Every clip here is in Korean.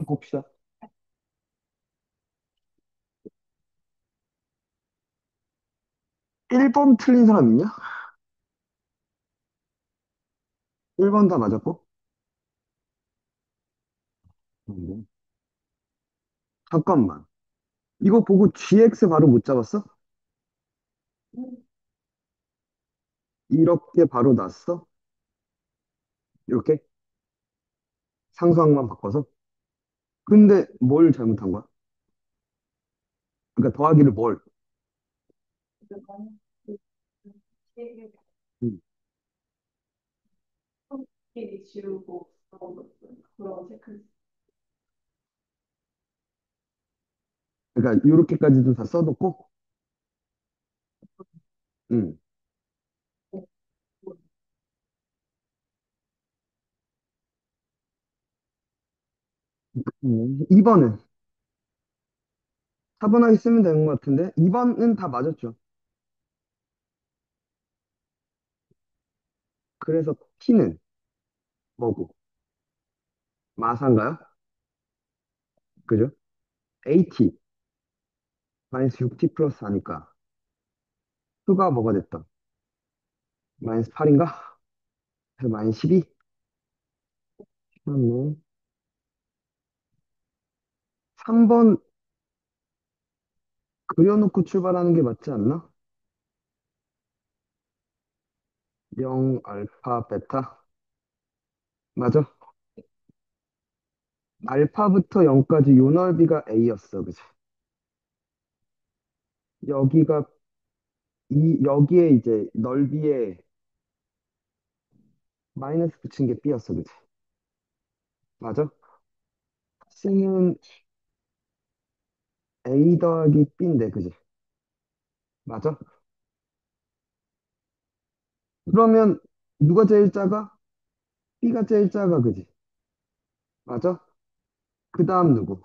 봅시다. 1번 틀린 사람 있냐? 1번 다 맞았고? 음, 잠깐만. 이거 보고 GX 바로 못 잡았어? 이렇게 바로 났어? 이렇게? 상수항만 바꿔서? 근데 뭘 잘못한 거야? 그러니까 더하기를 뭘? 음. 그러니까 이렇게까지도 다 써놓고, 음. 2번은 차분하게 쓰면 되는 것 같은데 2번은 다 맞았죠. 그래서 T는 뭐고? 마사인가요? 그죠? AT 마이너스 6T 플러스 하니까 수가 뭐가 됐다? 마이너스 8인가? 그래서 마이너스 12? 그렇네. 3번 그려놓고 출발하는 게 맞지 않나? 0 알파 베타 맞아? 알파부터 0까지 요 넓이가 A였어, 그치? 여기가 여기에 이제 넓이에 마이너스 붙인 게 B였어, 그치? 맞아? C는 A 더하기 B인데, 그치? 맞아? 그러면 누가 제일 작아? B가 제일 작아, 그치? 맞아? 그 다음 누구?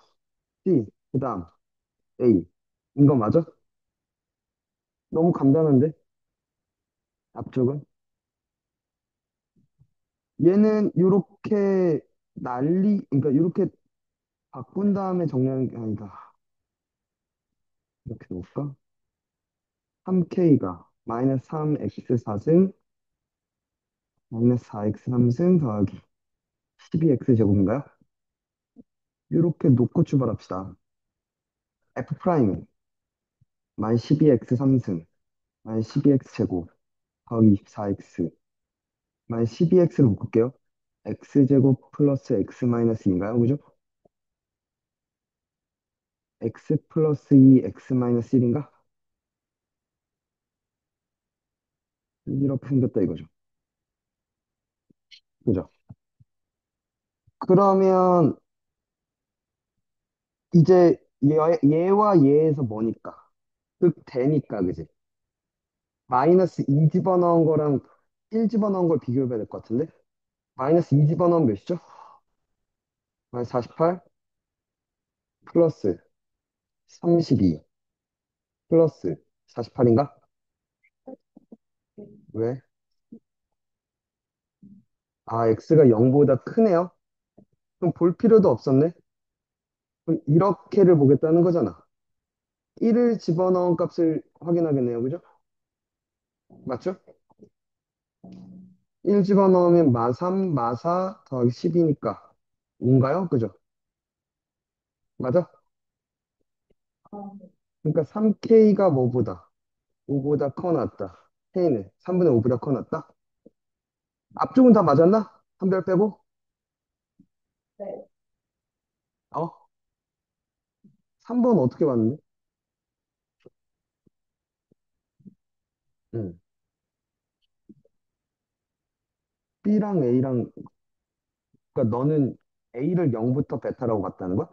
C, 그 다음 A. 이거 맞아? 너무 간단한데? 앞쪽은? 얘는 요렇게 그러니까 요렇게 바꾼 다음에 정리하는 게 아니다. 이렇게 놓을까? 3K가 마이너스 3X 4승 마이너스 4X 3승 더하기 12X 제곱인가요? 이렇게 놓고 출발합시다. F 프라임은 마이너스 12X 3승 마이너스 12X 제곱 더하기 24X 마이너스 12X를 묶을게요. X 제곱 플러스 X 마이너스 인가요? 그죠? X 플러스 2 X 마이너스 1인가? 이렇게 생겼다 이거죠. 그죠? 그러면 이제 얘와 얘에서 뭐니까? 극대니까, 그지? 마이너스 2 집어넣은 거랑 1 집어넣은 걸 비교해봐야 될 것 같은데? 마이너스 2 집어넣으면 몇이죠? 마이너스 48 플러스 32 플러스 48인가? 왜? 아, x가 0보다 크네요? 그럼 볼 필요도 없었네? 그럼 이렇게를 보겠다는 거잖아. 1을 집어넣은 값을 확인하겠네요, 그죠? 맞죠? 1 집어넣으면 마3, 마4 더하기 10이니까 5인가요? 그죠? 맞아? 그러니까 3K가 뭐보다? 5보다 커 낫다. K는 3분의 5보다 커 낫다? 앞쪽은 다 맞았나? 한 별 빼고? 어? 3번 어떻게 봤는데? 응. B랑 A랑, 그러니까 너는 A를 0부터 베타라고 봤다는 거야?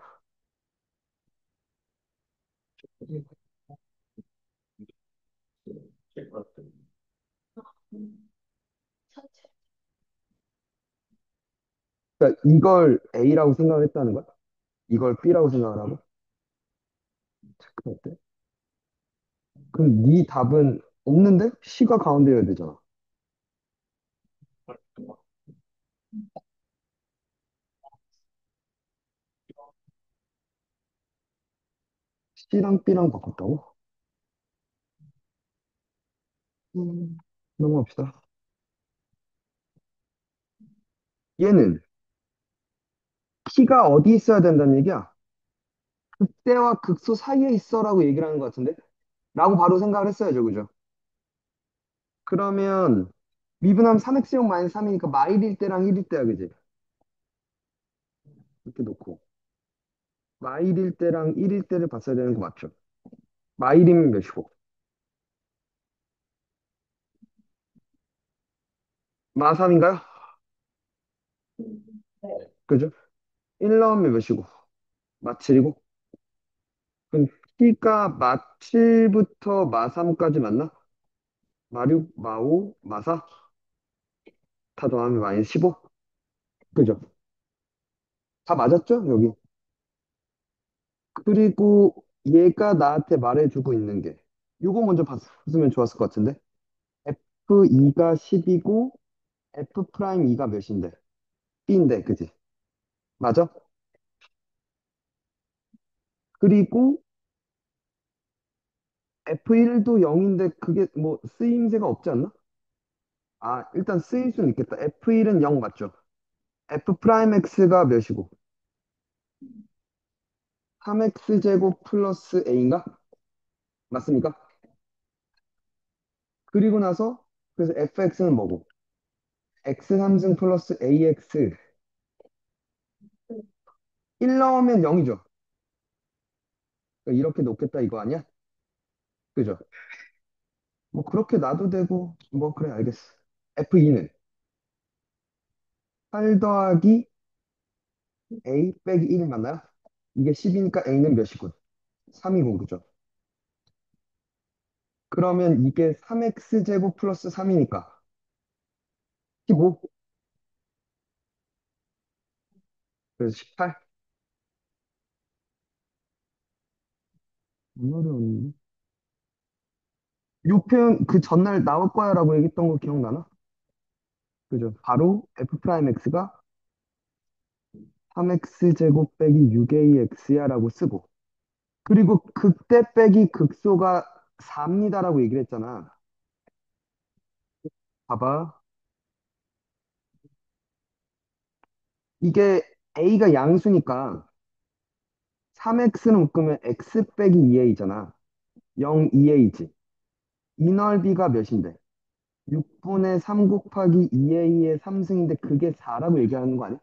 그러니까 이걸 A라고 생각했다는 거야? 이걸 B라고 생각을 하고? 어때? 그럼 네 답은 없는데? C가 가운데여야 되잖아. C랑 B랑 바꿨다고? 넘어갑시다. 얘는 P가 어디 있어야 된다는 얘기야? 극대와 극소 사이에 있어라고 얘기를 하는 것 같은데? 라고 바로 생각을 했어야죠, 그죠? 그러면 미분하면 3x제곱 마이너스 3이니까 마일일 때랑 1일 때야, 그지? 이렇게 놓고 마일일 때랑 1일 때를 봤어야 되는 거 맞죠? 마일이면 몇이고 마3인가요? 그죠? 1 넣으면 몇이고 마7이고 그럼 T가 마7부터 마3까지 맞나? 마6, 마5, 마4 다 더하면 마이너스 15 그죠? 다 맞았죠? 여기 그리고 얘가 나한테 말해주고 있는 게 요거 먼저 봤으면 좋았을 것 같은데 F2가 10이고 F'2가 몇인데? B인데 그지? 맞아? 그리고 F1도 0인데 그게 뭐 쓰임새가 없지 않나? 아 일단 쓰일 수는 있겠다 F1은 0 맞죠? F'X가 몇이고 3X제곱 플러스 A인가? 맞습니까? 그리고 나서 그래서 fx는 뭐고? x3승 플러스 ax 1 넣으면 0이죠. 이렇게 놓겠다 이거 아니야? 그죠? 뭐 그렇게 놔도 되고 뭐 그래 알겠어. f2는 8 더하기 a 빼기 1 맞나요? 이게 10이니까 a는 몇이군? 3이군 그죠? 그러면 이게 3x제곱 플러스 3이니까 15 그래서 18 안 어려웠는데 요 표현 그 전날 나올 거야 라고 얘기했던 거 기억나나? 그죠? 바로 f'x가 3x제곱 빼기 6ax야 라고 쓰고 그리고 극대 빼기 극소가 4입니다라고 얘기를 했잖아. 봐봐. 이게 a가 양수니까 3x는 묶으면 x 빼기 2a잖아. 0, 2a지. 이 넓이가 몇인데? 6분의 3 곱하기 2a의 3승인데 그게 4라고 얘기하는 거 아니야?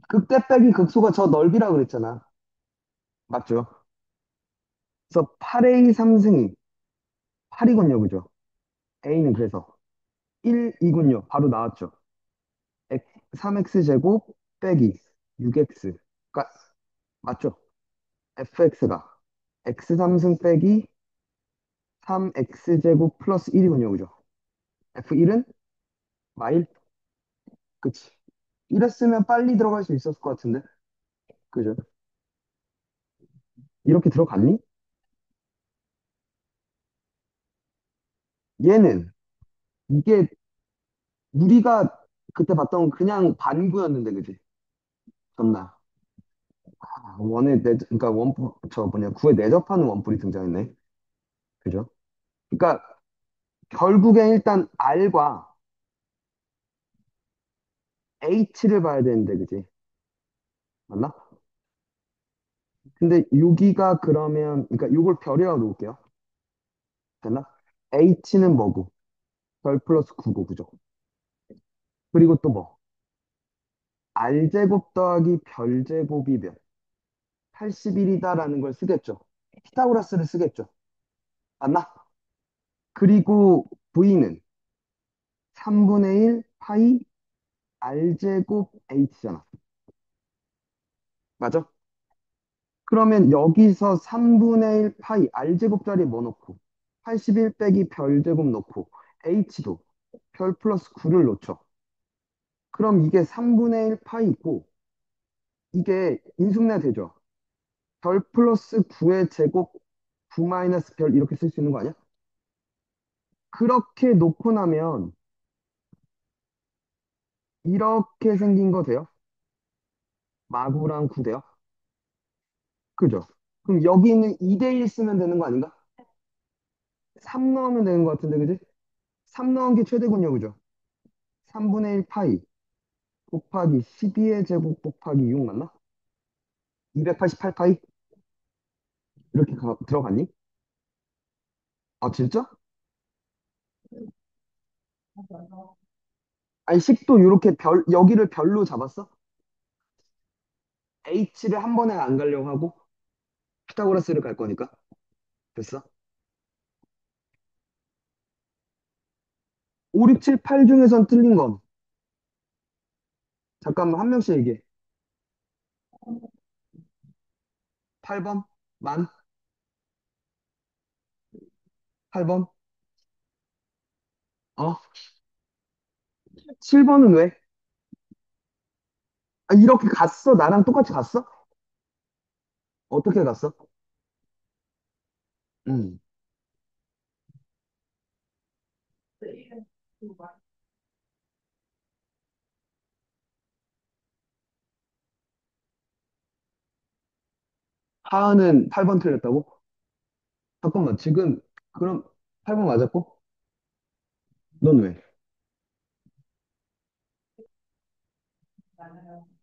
극대 빼기 극소가 저 넓이라고 그랬잖아. 맞죠? 그래서 8a 3승이 8이군요. 그죠? a는 그래서 1이군요. 바로 나왔죠. 3x 빼기 6x. 가 맞죠? fx가 x3승 빼기 3x 플러스 1이군요. 그죠? f1은 마일? 그치. 이랬으면 빨리 들어갈 수 있었을 것 같은데. 그죠? 이렇게 들어갔니? 얘는 이게 우리가 그때 봤던 그냥 반구였는데, 그지? 전나. 원에 그러니까 저 뭐냐, 구에 내접하는 원뿔이 등장했네. 그죠? 그러니까 결국엔 일단 R과 H를 봐야 되는데, 그지? 맞나? 근데 여기가 그러면, 그러니까 요걸 별이라고 놓을게요. 됐나? H는 뭐고? 별 플러스 9고, 그죠? 그리고 또 뭐? R제곱 더하기 별제곱이 몇? 81이다라는 걸 쓰겠죠. 피타고라스를 쓰겠죠. 맞나? 그리고 V는 3분의 1 파이 R제곱 H잖아. 맞아? 그러면 여기서 3분의 1 파이 R제곱 자리에 뭐 넣고 81 빼기 별제곱 넣고 H도 별 플러스 9를 놓죠. 그럼 이게 3분의 1 파이고 이게 인수분해 되죠. 별 플러스 9의 제곱 9 마이너스 별 이렇게 쓸 수 있는 거 아니야? 그렇게 놓고 나면 이렇게 생긴 거 돼요? 마구랑 9 돼요? 그죠? 그럼 여기 있는 2대1 쓰면 되는 거 아닌가? 3 넣으면 되는 거 같은데, 그지? 3 넣은 게 최대군요, 그죠? 3분의 1 파이 곱하기 12의 제곱 곱하기 6 맞나? 288 파이? 이렇게 들어갔니? 아, 진짜? 아니, 식도 이렇게 여기를 별로 잡았어? H를 한 번에 안 가려고 하고, 피타고라스를 갈 거니까. 됐어? 5, 6, 7, 8 중에선 틀린 건. 잠깐만, 한 명씩 얘기해. 8번? 만? 8번? 어? 7번은 왜? 아, 이렇게 갔어? 나랑 똑같이 갔어? 어떻게 갔어? 음. 하은은 8번 틀렸다고? 잠깐만, 지금, 그럼 8번 맞았고? 넌 왜?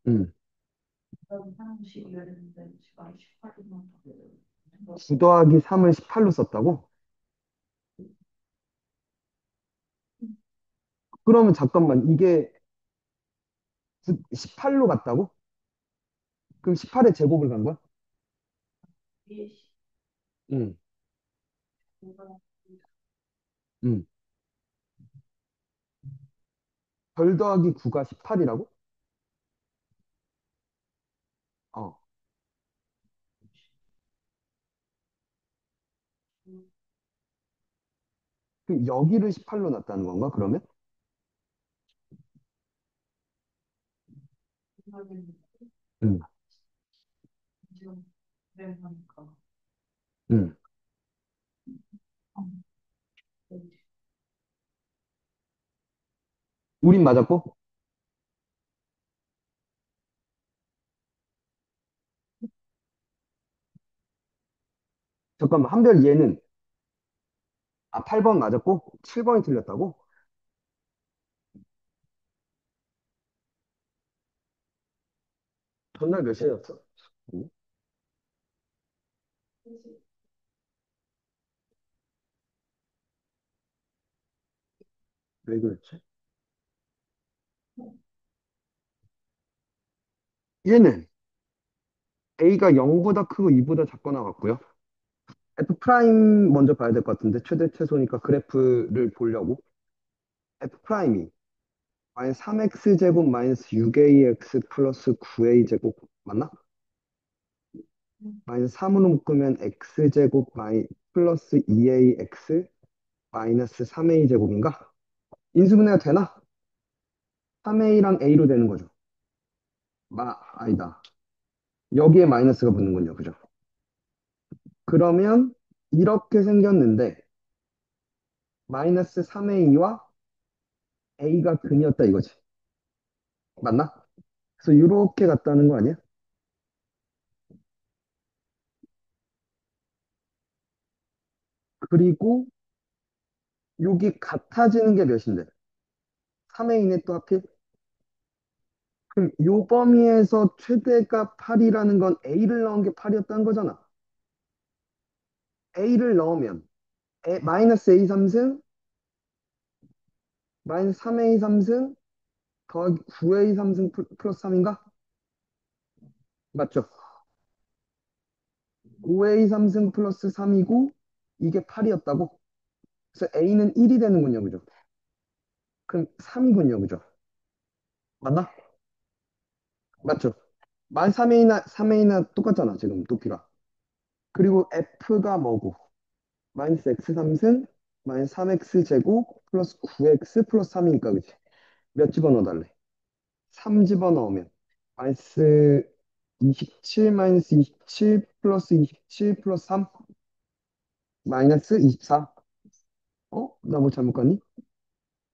응. 9 더하기 3을 18로 썼다고? 그러면 잠깐만, 이게 18로 갔다고? 그럼 18의 제곱을 간 거야? 응, 응. 별 더하기 9가 18이라고? 어. 그럼 여기를 18로 놨다는 건가, 그러면? 응, 응. 우린 맞았고? 잠깐만, 한별 얘는, 아, 8번 맞았고? 7번이 틀렸다고? 전날 몇 시였어? 응? 왜 그랬지? 얘는 A가 0보다 크고 2보다 작거나 같고요. F 프라임 먼저 봐야 될 것 같은데 최대 최소니까 그래프를 보려고 F 프라임이 마이너스 3x 제곱 마이너스 6ax 플러스 9a 제곱 맞나? 마이너스 3으로 묶으면 x 제곱 플러스 2ax 마이너스 3a 제곱인가? 인수분해가 되나? 3a랑 a로 되는 거죠. 아니다. 여기에 마이너스가 붙는군요. 그죠? 그러면 이렇게 생겼는데 마이너스 3a와 a가 근이었다 이거지. 맞나? 그래서 이렇게 갔다는 거 아니야? 그리고 여기 같아지는 게 몇인데? 3회 이내 또 하필? 그럼 요 범위에서 최대가 8이라는 건 A를 넣은 게 8이었다는 거잖아. A를 넣으면 마이너스 A 3승, 마이너스 3A 3승, 더하기 9A 3승 플러스 3인가? 맞죠? 5A 3승 플러스 3이고 이게 8이었다고? 그래서 A는 1이 되는군요. 그죠? 그럼 3이군요. 그죠? 맞나? 맞죠? 만 3A나 3A나 똑같잖아. 지금 높이가. 그리고 F가 뭐고? 마이너스 x 3승 마이너스 3x 제곱 플러스 9x 플러스 3이니까 그치? 몇 집어넣어 달래? 3 집어넣으면 마이너스 27 마이너스 27 플러스 27 플러스 3 마이너스 24. 어? 나 뭐 잘못 갔니?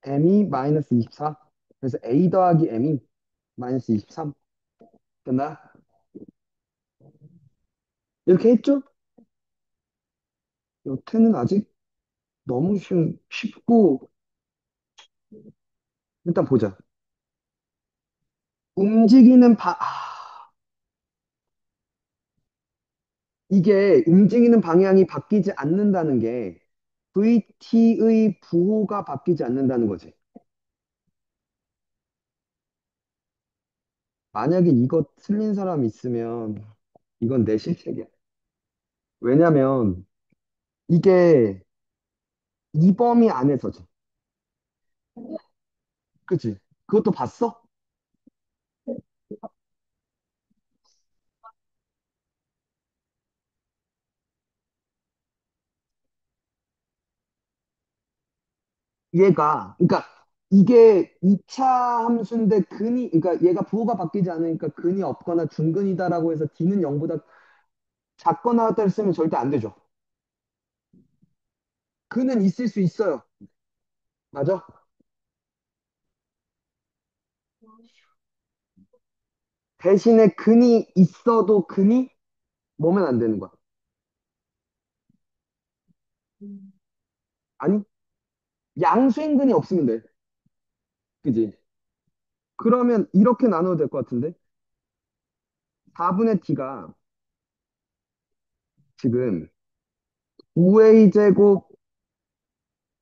m이 마이너스 24. 그래서 a 더하기 m이 마이너스 23. 됐나? 이렇게 했죠? 여태는 아직 너무 쉽고, 일단 보자. 움직이는 이게 움직이는 방향이 바뀌지 않는다는 게 VT의 부호가 바뀌지 않는다는 거지. 만약에 이거 틀린 사람 있으면 이건 내 실책이야. 왜냐면 이게 이 범위 안에서지. 그치? 그것도 봤어? 그러니까 이게 2차 함수인데 그러니까 얘가 부호가 바뀌지 않으니까 근이 없거나 중근이다라고 해서 d는 0보다 작거나 같다 쓰면 절대 안 되죠. 근은 있을 수 있어요. 맞아? 대신에 근이 있어도 근이 뭐면 안 되는 거야. 아니, 양수인근이 없으면 돼. 그지? 그러면 이렇게 나눠도 될 것 같은데? 4분의 t가 지금 5a 제곱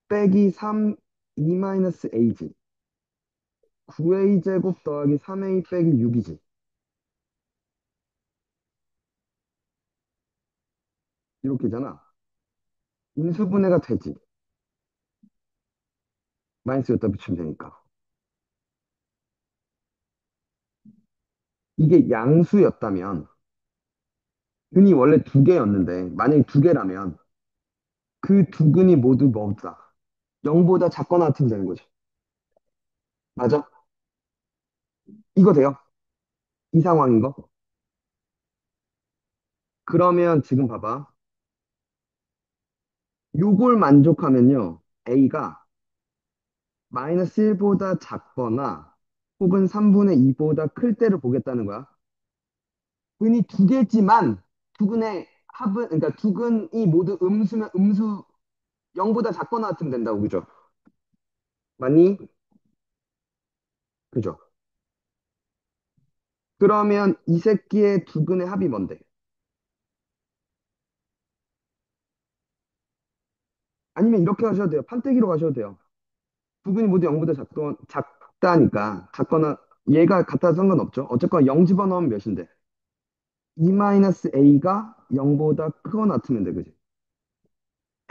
빼기 3 2-a지. 9a 제곱 더하기 3a 빼기 6이지. 이렇게잖아. 인수분해가 되지. 마이너스 여기다 붙이면 되니까. 이게 양수였다면 근이 원래 두 개였는데 만약에 두 개라면 그 두 근이 모두 뭐다? 0보다 작거나 같으면 되는 거지. 맞아? 이거 돼요? 이 상황인 거? 그러면 지금 봐봐. 요걸 만족하면요. A가 마이너스 1보다 작거나 혹은 3분의 2보다 클 때를 보겠다는 거야. 근이 두 개지만 두 근의 합은 그러니까 두 근이 모두 음수면 음수 0보다 작거나 같으면 된다고 그죠? 맞니? 그죠? 그러면 이 새끼의 두 근의 합이 뭔데? 아니면 이렇게 하셔도 돼요. 판때기로 가셔도 돼요. 두 근이 모두 0보다 작다니까 작거나 얘가 같아도 상관없죠. 어쨌거나 0 집어넣으면 몇인데? 2-a가 0보다 크거나 같으면 돼, 그지?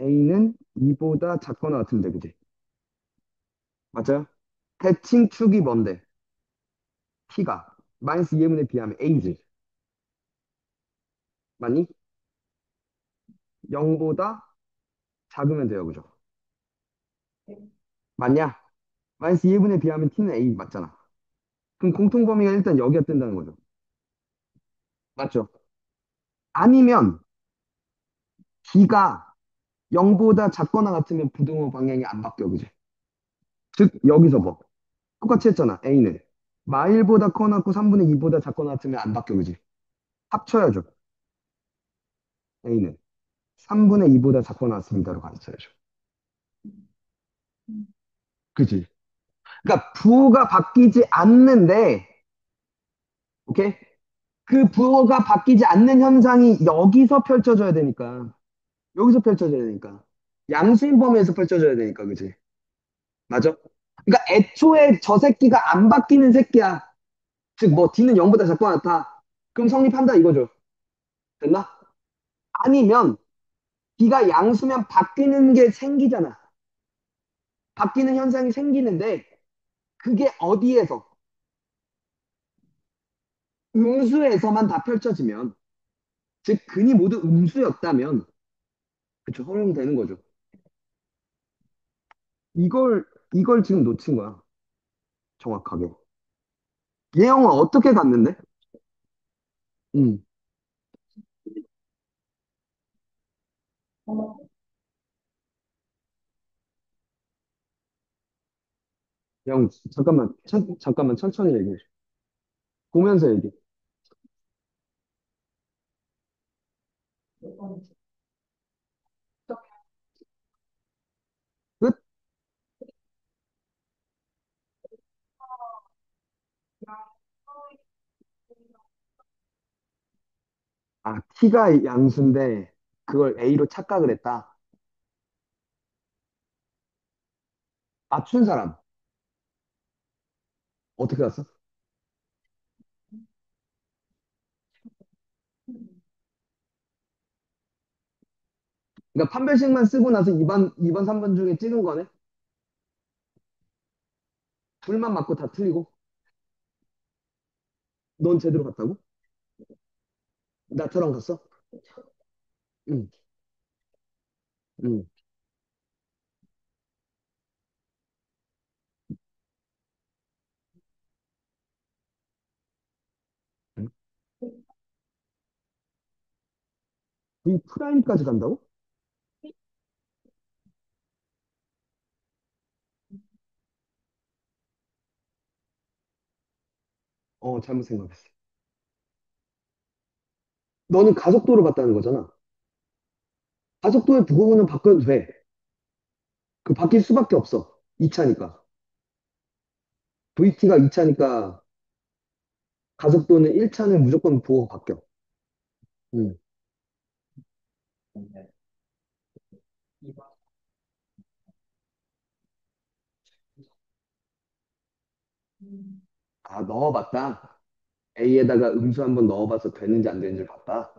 a는 2보다 작거나 같으면 돼, 그지? 맞아요? 대칭축이 뭔데? t가 마이너스 2분의 b하면 a지. 맞니? 0보다 작으면 돼요, 그죠? 맞냐? 마이너스 2분의 b하면 t는 a 맞잖아. 그럼 공통범위가 일단 여기가 뜬다는 거죠. 맞죠? 아니면 b가 0보다 작거나 같으면 부등호 방향이 안 바뀌어, 그지? 즉, 여기서 뭐? 똑같이 했잖아, a는. 마일보다 커놨고 3분의 2보다 작거나 같으면 안 바뀌어, 그지? 합쳐야죠, a는. 3분의 2보다 작거나 같습니다로 가르쳐야죠. 그지? 그러니까 부호가 바뀌지 않는데, 오케이? 그 부호가 바뀌지 않는 현상이 여기서 펼쳐져야 되니까. 여기서 펼쳐져야 되니까. 양수인 범위에서 펼쳐져야 되니까, 그지? 맞아? 그러니까 애초에 저 새끼가 안 바뀌는 새끼야. 즉, 뭐, D는 0보다 작거나 같아. 그럼 성립한다 이거죠. 됐나? 아니면, D가 양수면 바뀌는 게 생기잖아. 바뀌는 현상이 생기는데, 그게 어디에서? 음수에서만 다 펼쳐지면, 즉, 근이 모두 음수였다면, 그쵸, 허용되는 거죠. 이걸 지금 놓친 거야. 정확하게. 얘 형은 어떻게 갔는데? 응. 형, 잠깐만, 천천히 얘기해. 보면서 얘기해. 아, t가 양수인데 그걸 a로 착각을 했다. 맞춘 사람 어떻게 알았어? 그러니까 판별식만 쓰고 나서 2번, 3번 중에 찍은 거네? 둘만 맞고 다 틀리고? 넌 제대로 갔다고? 나처럼 갔어? 응, 응, 응. V 프라임까지 간다고? 잘못 생각했어. 너는 가속도를 봤다는 거잖아. 가속도의 부호는 바꿔도 돼. 그 바뀔 수밖에 없어. 2차니까. VT가 2차니까 가속도는 1차는 무조건 부호가 바뀌어. 응. 아, 넣어봤다. A에다가 음수 한번 넣어봐서 되는지 안 되는지 봤다.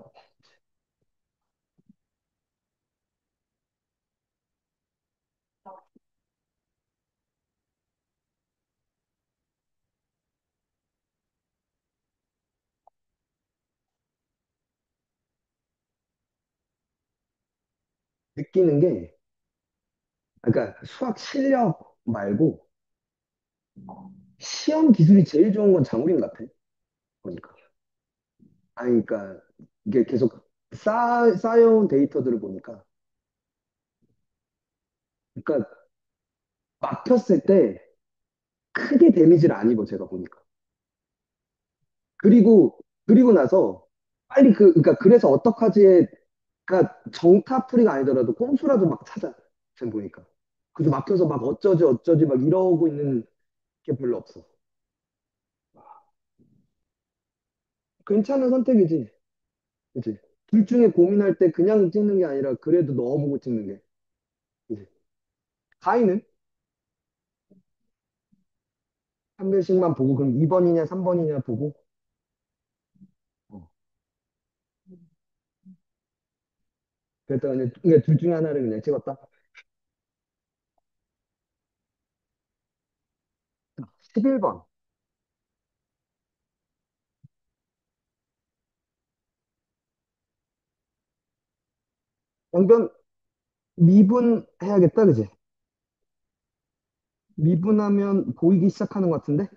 느끼는 게, 그러니까 수학 실력 말고 시험 기술이 제일 좋은 건 장우림 같아. 보니까. 아니, 그러니까 이게 계속 쌓여온 데이터들을 보니까, 그러니까 막혔을 때 크게 데미지를 안 입어, 제가 보니까. 그리고 나서 빨리 그러니까 그래서 어떡하지에, 그러니까 정타풀이가 아니더라도 꼼수라도 막 찾아. 지금 보니까. 그래서 막혀서 막 어쩌지 어쩌지 막 이러고 있는 게 별로 없어. 괜찮은 선택이지. 그치? 둘 중에 고민할 때 그냥 찍는 게 아니라 그래도 넣어보고 찍는 게. 그치? 가위는 한 개씩만 보고 그럼 2번이냐 3번이냐 보고. 어. 그랬더니 그냥 둘 중에 하나를 그냥 찍었다. 11번. 양변 미분해야겠다, 그지? 미분하면 보이기 시작하는 것 같은데?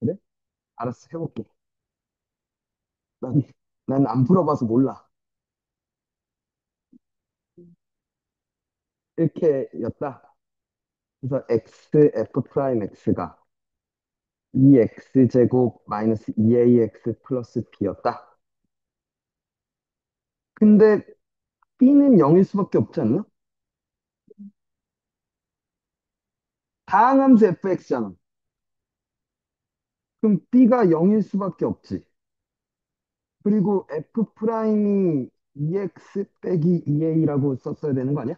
그래? 알았어, 해볼게. 난, 난 안 풀어봐서 몰라. 이렇게였다. 그래서 f 프라임 x가 2x제곱 마이너스 2ax 플러스 b였다. 근데 b는 0일 수밖에 없지 않나? 다항함수 fx잖아. 그럼 b가 0일 수밖에 없지. 그리고 f 프라임이 2x 빼기 2a라고 썼어야 되는 거 아니야?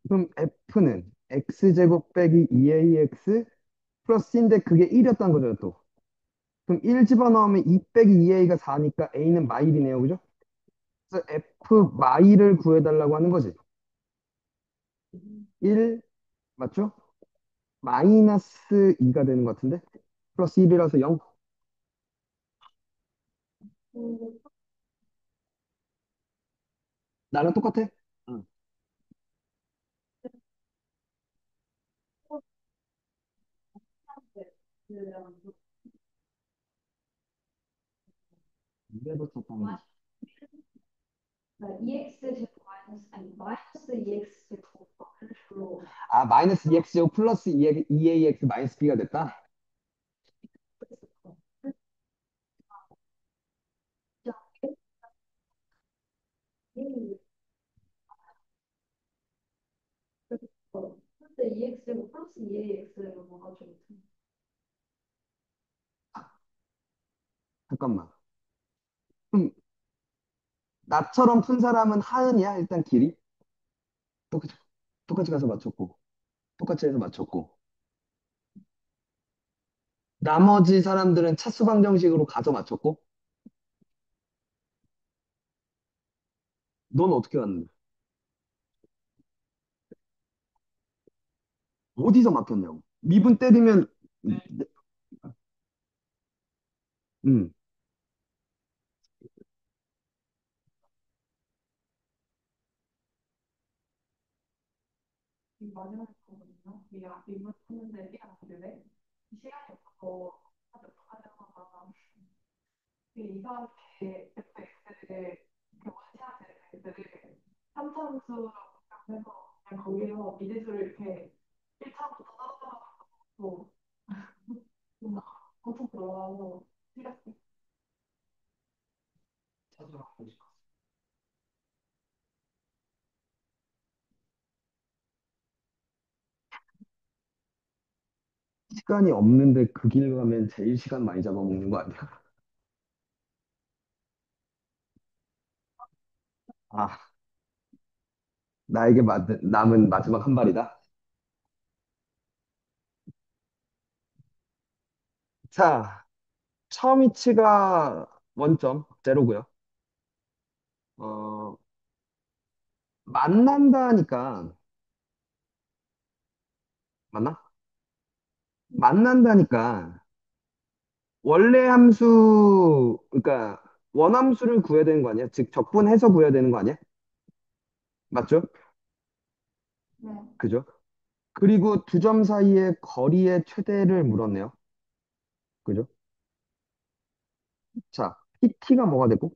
그럼 f는 x제곱 빼기 2ax 플러스인데 그게 1이었다는 거잖아, 또. 그럼 1 집어넣으면 2 빼기 2a가 4니까 a는 마일이네요, 그죠? 그래서 f 마일을 구해달라고 하는 거지. 1, 맞죠? 마이너스 2가 되는 것 같은데? 플러스 1이라서 0. 나랑 똑같아? 응. 2도 쳤다는 아, 마이너스 2x제곱 플러스 2ax 마이너스 b가 됐다? 근데 EX고 플러스 2AX가 뭐가 좀 잠깐만. 그럼 나처럼 푼 사람은 하은이야? 일단 길이? 똑같이, 똑같이 가서 맞췄고. 똑같이 해서 맞췄고. 나머지 사람들은 차수 방정식으로 가서 맞췄고. 넌 어떻게 갔는데? 어디서 막혔냐고. 미분 때리면, 음, 이 마지막에 거거든요. 네가 입문 했는데 시간 안 되네. 이 시간이 없어서 하려다가 이상하게 FX를 원시한 FX를 3차함수라고 생각해서 그냥 거기서 미지수를 이렇게 1차부터 따라가고 엄청 들어가서 틀렸어. 시간이 없는데 그 길 가면 제일 시간 많이 잡아먹는 거 아니야? 아, 나에게 남은 마지막 한 발이다. 자, 처음 위치가 원점, 제로고요. 어, 만난다니까, 맞나? 만난다니까, 원래 함수, 그러니까 원함수를 구해야 되는 거 아니야? 즉, 적분해서 구해야 되는 거 아니야? 맞죠? 네. 그죠? 그리고 두 점 사이의 거리의 최대를 물었네요. 그죠? 자, PT가 뭐가 되고?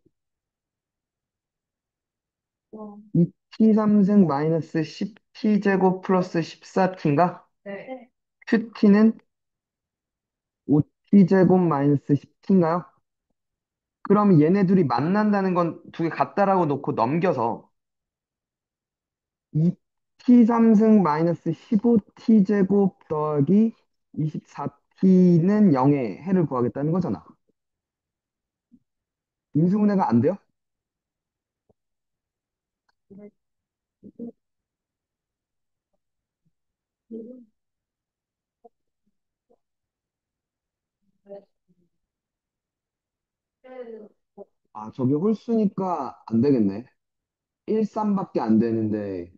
어, 2t 3승 마이너스 10t 제곱 플러스 14t인가? 네. QT는 5t 제곱 마이너스 10t인가요? 그럼 얘네 둘이 만난다는 건 두 개 같다라고 놓고 넘겨서 2t 3승 마이너스 15t 제곱 더하기 24t는 0의 해를 구하겠다는 거잖아. 인수분해가 안 돼요? 아, 저게 홀수니까 안 되겠네. 1, 3밖에 안 되는데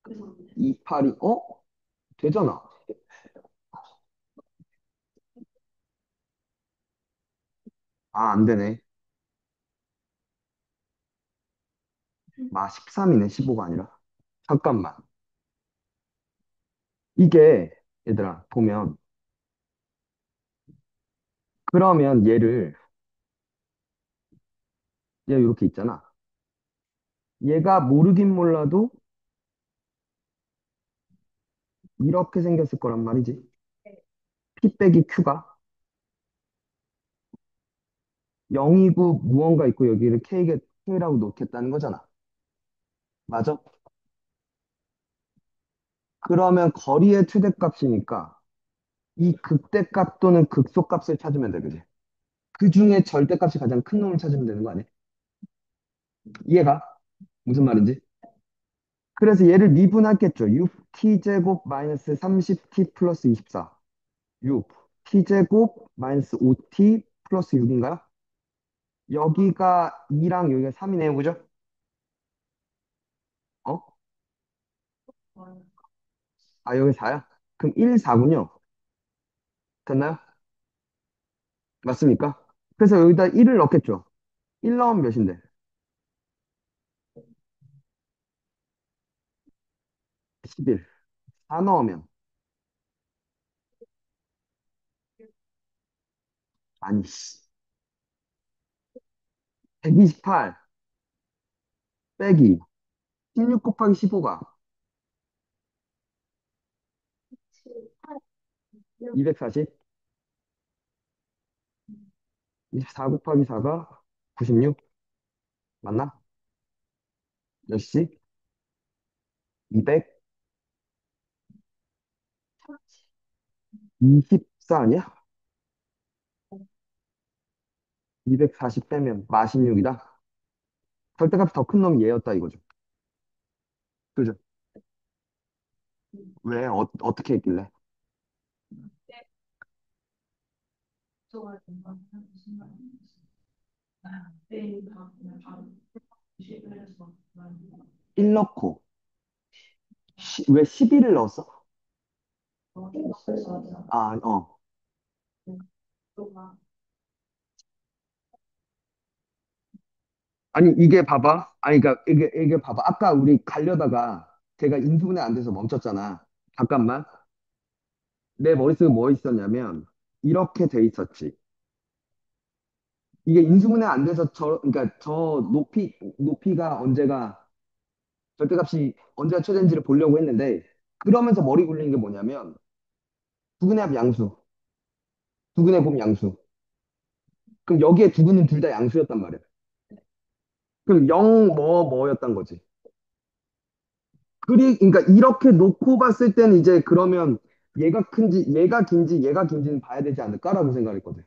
그래서 2, 8이 되잖아. 아, 안 되네. 13이네, 15가 아니라. 잠깐만. 이게, 얘들아, 보면, 그러면 얘 이렇게 있잖아. 얘가 모르긴 몰라도 이렇게 생겼을 거란 말이지. P 빼기 Q가 0이고 무언가 있고 여기를 K라고 놓겠다는 거잖아. 맞아? 그러면 거리의 최대값이니까 이 극대값 또는 극소값을 찾으면 돼, 그지? 그 중에 절대값이 가장 큰 놈을 찾으면 되는 거 아니야? 이해가? 무슨 말인지? 그래서 얘를 미분하겠죠. 6t제곱 마이너스 30t 플러스 24. 6. t제곱 마이너스 5t 플러스 6인가요? 여기가 2랑 여기가 3이네요. 그죠? 어? 아, 여기 4야? 그럼 1, 4군요. 됐나요? 맞습니까? 그래서 여기다 1을 넣겠죠. 1 넣으면 몇인데? 11. 4 넣으면. 아니, 128 빼기 16 곱하기 15가 240. 24 곱하기 4가 96. 맞나? 몇 시? 200? 24냐? 240 빼면 마 16이다? 절대값이 더 큰 놈이 얘였다 이거죠. 그죠? 왜? 어떻게 했길래? 좋아하는 건 무슨 말인지. 내일 다음날 바로 주식을 해서 1 넣고 왜 12를 넣었어? 그래서 아, 어. 또막 아니 이게 봐봐. 아니 그러니까 이게 봐봐. 아까 우리 가려다가 제가 인수분해 안 돼서 멈췄잖아. 잠깐만. 내 머릿속에 뭐 있었냐면 이렇게 돼 있었지. 이게 인수분해 안 돼서 그러니까 저 높이가 절대값이 언제가 최대인지를 보려고 했는데 그러면서 머리 굴리는 게 뭐냐면 두근의 합 양수, 두근의 곱 양수. 그럼 여기에 두근은 둘 다 양수였단 말이야. 그럼 0 뭐였단 거지. 그러니까 이렇게 놓고 봤을 때는 이제 그러면 얘가 긴지는 봐야 되지 않을까라고 생각했거든.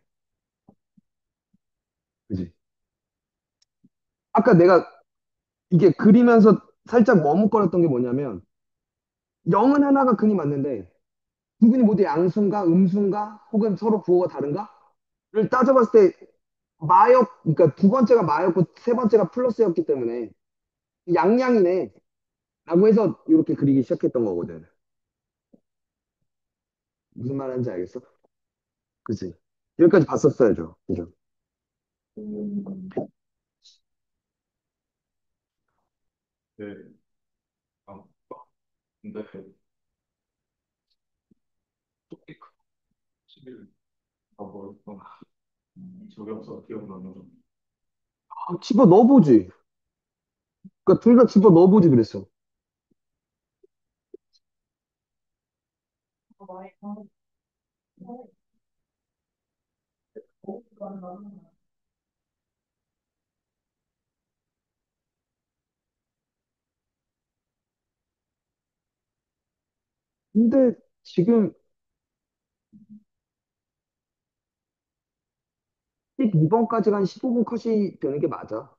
그지? 아까 내가 이게 그리면서 살짝 머뭇거렸던 게 뭐냐면 0은 하나가 근이 맞는데 두 근이 모두 양수인가 음수인가 혹은 서로 부호가 다른가?를 따져봤을 때 그러니까 두 번째가 마였고 세 번째가 플러스였기 때문에 양양이네 라고 해서 이렇게 그리기 시작했던 거거든. 무슨 말하는지 알겠어? 그지? 여기까지 봤었어야죠. 그죠? 네. 아, 근데 토픽 11 뭐였던 저게 없어 기억나는 거. 아, 집어 넣어보지. 그러니까 둘 다 집어 넣어보지 그랬어. 많이 하고 근데 지금 12번까지 한 15분 컷이 되는 게 맞아.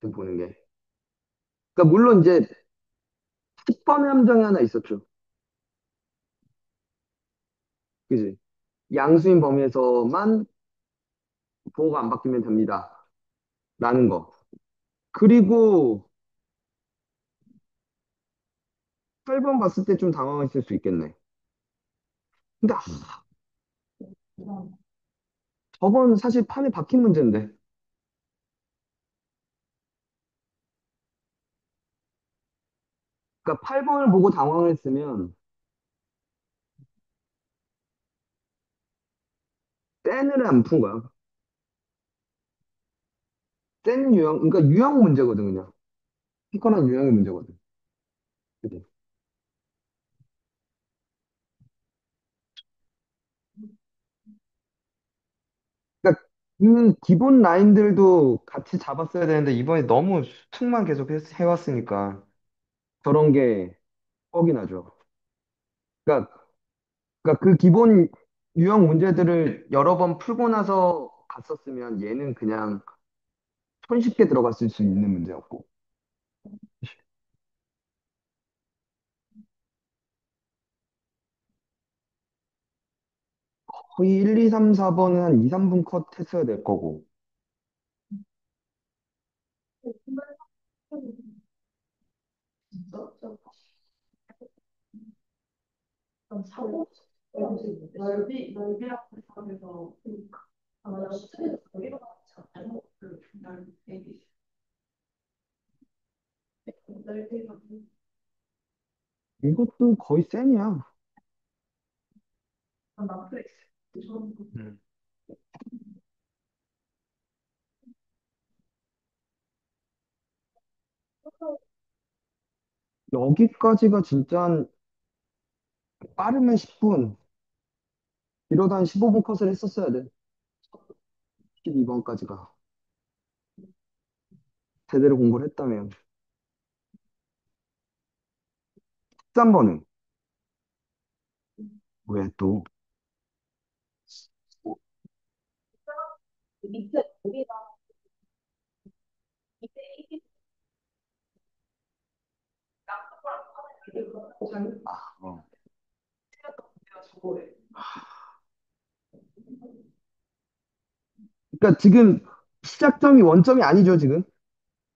지금 보는 게. 그러니까 물론 이제 10번의 함정이 하나 있었죠. 그지? 양수인 범위에서만 부호가 안 바뀌면 됩니다. 라는 거. 그리고 8번 봤을 때 좀 당황했을 수 있겠네. 근데 저건 사실 판에 박힌 문제인데. 그러니까 8번을 보고 당황했으면 땡을 안 푼 거야. 땡 유형, 그러니까 유형 문제거든, 그냥. 피커난 유형의 문제거든. 그지? 그러니까 그 기본 라인들도 같이 잡았어야 되는데 이번에 너무 수특만 계속 해왔으니까 저런 게 뻑이 나죠. 그러니까, 그러니까 그 기본 유형 문제들을 여러 번 풀고 나서 갔었으면 얘는 그냥 손쉽게 들어갔을 수 있는 문제였고 거의 1, 2, 3, 4번은 한 2, 3분 컷 했어야 될 거고 진짜 좀 사고 넓이라고 생각해서 그러니까 아마 수트에서 넓이가 잘못 그 넓이 넓이가 이것도 거의 쌤이야. 마트릭스 저는 음. 여기까지가 진짜 한 빠르면 10분, 이러다 한 15분 컷을 했었어야 돼. 12번까지가. 제대로 공부를 했다면. 13번은 왜 또? 밑에 우리가 밑에 이게 양쪽으로 하는 게 아, 어. 저거래. 그러니까 지금 시작점이 원점이 아니죠, 지금.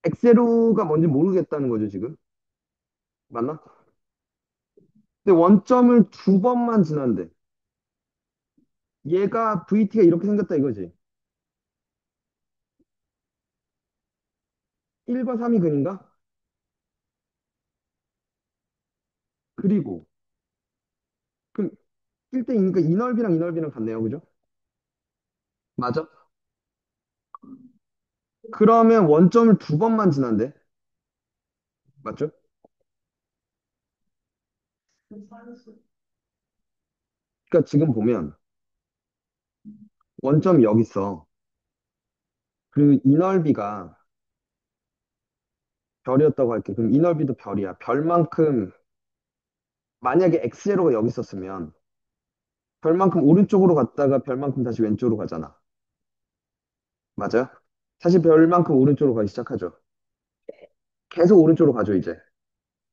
엑세로가 뭔지 모르겠다는 거죠, 지금. 맞나? 근데 원점을 두 번만 지난대. 얘가 VT가 이렇게 생겼다 이거지. 1과 3이 근인가? 그리고 그럼 1대2니까 이 넓이랑 이 넓이랑 같네요. 그죠? 맞아? 그러면 원점을 두 번만 지난대. 맞죠? 그러니까 지금 보면 원점이 여기 있어. 그리고 이 넓이가 별이었다고 할게. 그럼 이 넓이도 별이야. 별만큼 만약에 X제로가 여기 있었으면 별만큼 오른쪽으로 갔다가 별만큼 다시 왼쪽으로 가잖아. 맞아요? 사실 별만큼 오른쪽으로 가기 시작하죠. 계속 오른쪽으로 가죠, 이제.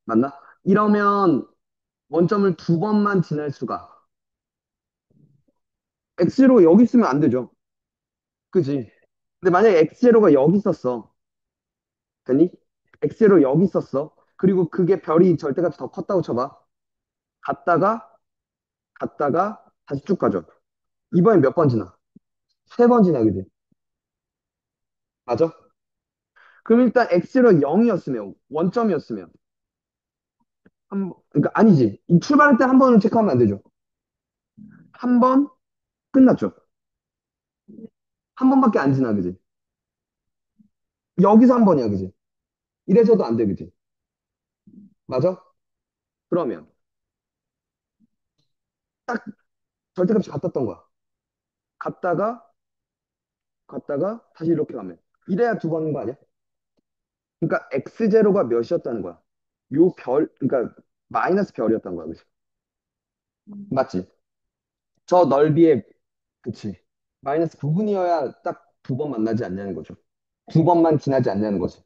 맞나? 이러면 원점을 두 번만 지날 수가. X제로가 여기 있으면 안 되죠. 그지? 근데 만약에 X제로가 여기 있었어. 되니? X제로 여기 있었어. 그리고 그게 별이 절대값이 더 컸다고 쳐봐. 갔다가, 갔다가, 다시 쭉 가죠. 이번엔 몇 번 지나? 세 번 지나, 그지? 맞아? 그럼 일단 X제로 0이었으면, 원점이었으면, 그러니까 아니지. 이 출발할 때 한 번을 체크하면 안 되죠. 한 번, 끝났죠. 한 번밖에 안 지나, 그지? 여기서 한 번이야, 그지? 이래서도 안 돼, 그지? 맞아? 그러면, 딱 절대값이 같았던 거야. 갔다가, 갔다가, 다시 이렇게 가면. 이래야 두 번인 거 아니야? 그러니까 X제로가 몇이었다는 거야? 요 별, 그러니까 마이너스 별이었던 거야, 그지? 맞지? 저 넓이의, 그치? 마이너스 부분이어야 딱 두 번 만나지 않냐는 거죠. 두 번만 지나지 않냐는 거지.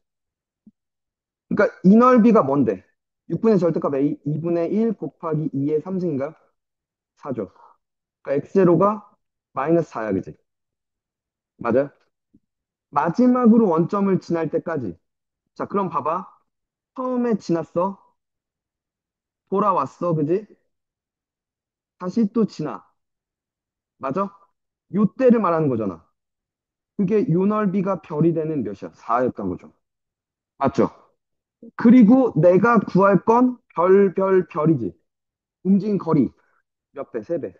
그러니까 이 넓이가 뭔데? 6분의 절대값 A 2분의 1 곱하기 2의 3승인가요? 4죠. 그러니까 X제로가 마이너스 4야, 그지? 맞아요? 마지막으로 원점을 지날 때까지. 자, 그럼 봐봐. 처음에 지났어. 돌아왔어, 그지? 다시 또 지나. 맞아? 요 때를 말하는 거잖아. 그게 요 넓이가 별이 되는 몇이야? 4였던 거죠. 맞죠? 그리고 내가 구할 건 별, 별, 별이지. 움직인 거리. 몇 배? 3배.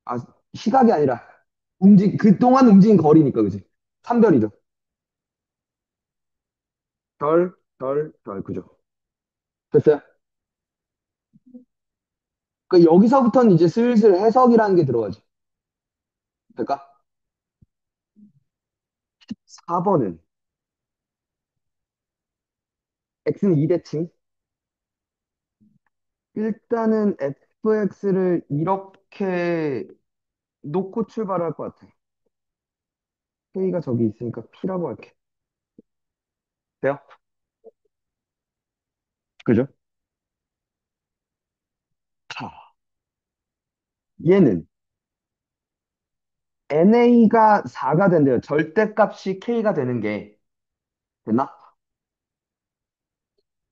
아, 시각이 아니라 그동안 움직인 거리니까, 그지? 3별이죠. 별, 별, 별. 그죠? 됐어요? 그러니까 여기서부터는 이제 슬슬 해석이라는 게 들어가지. 될까? 4번은 x는 2대칭. 일단은 fx를 이렇게 놓고 출발할 것 같아. k가 저기 있으니까 p라고 할게. 돼요? 그죠? 자, 얘는 NA가 4가 된대요. 절대값이 K가 되는 게 됐나?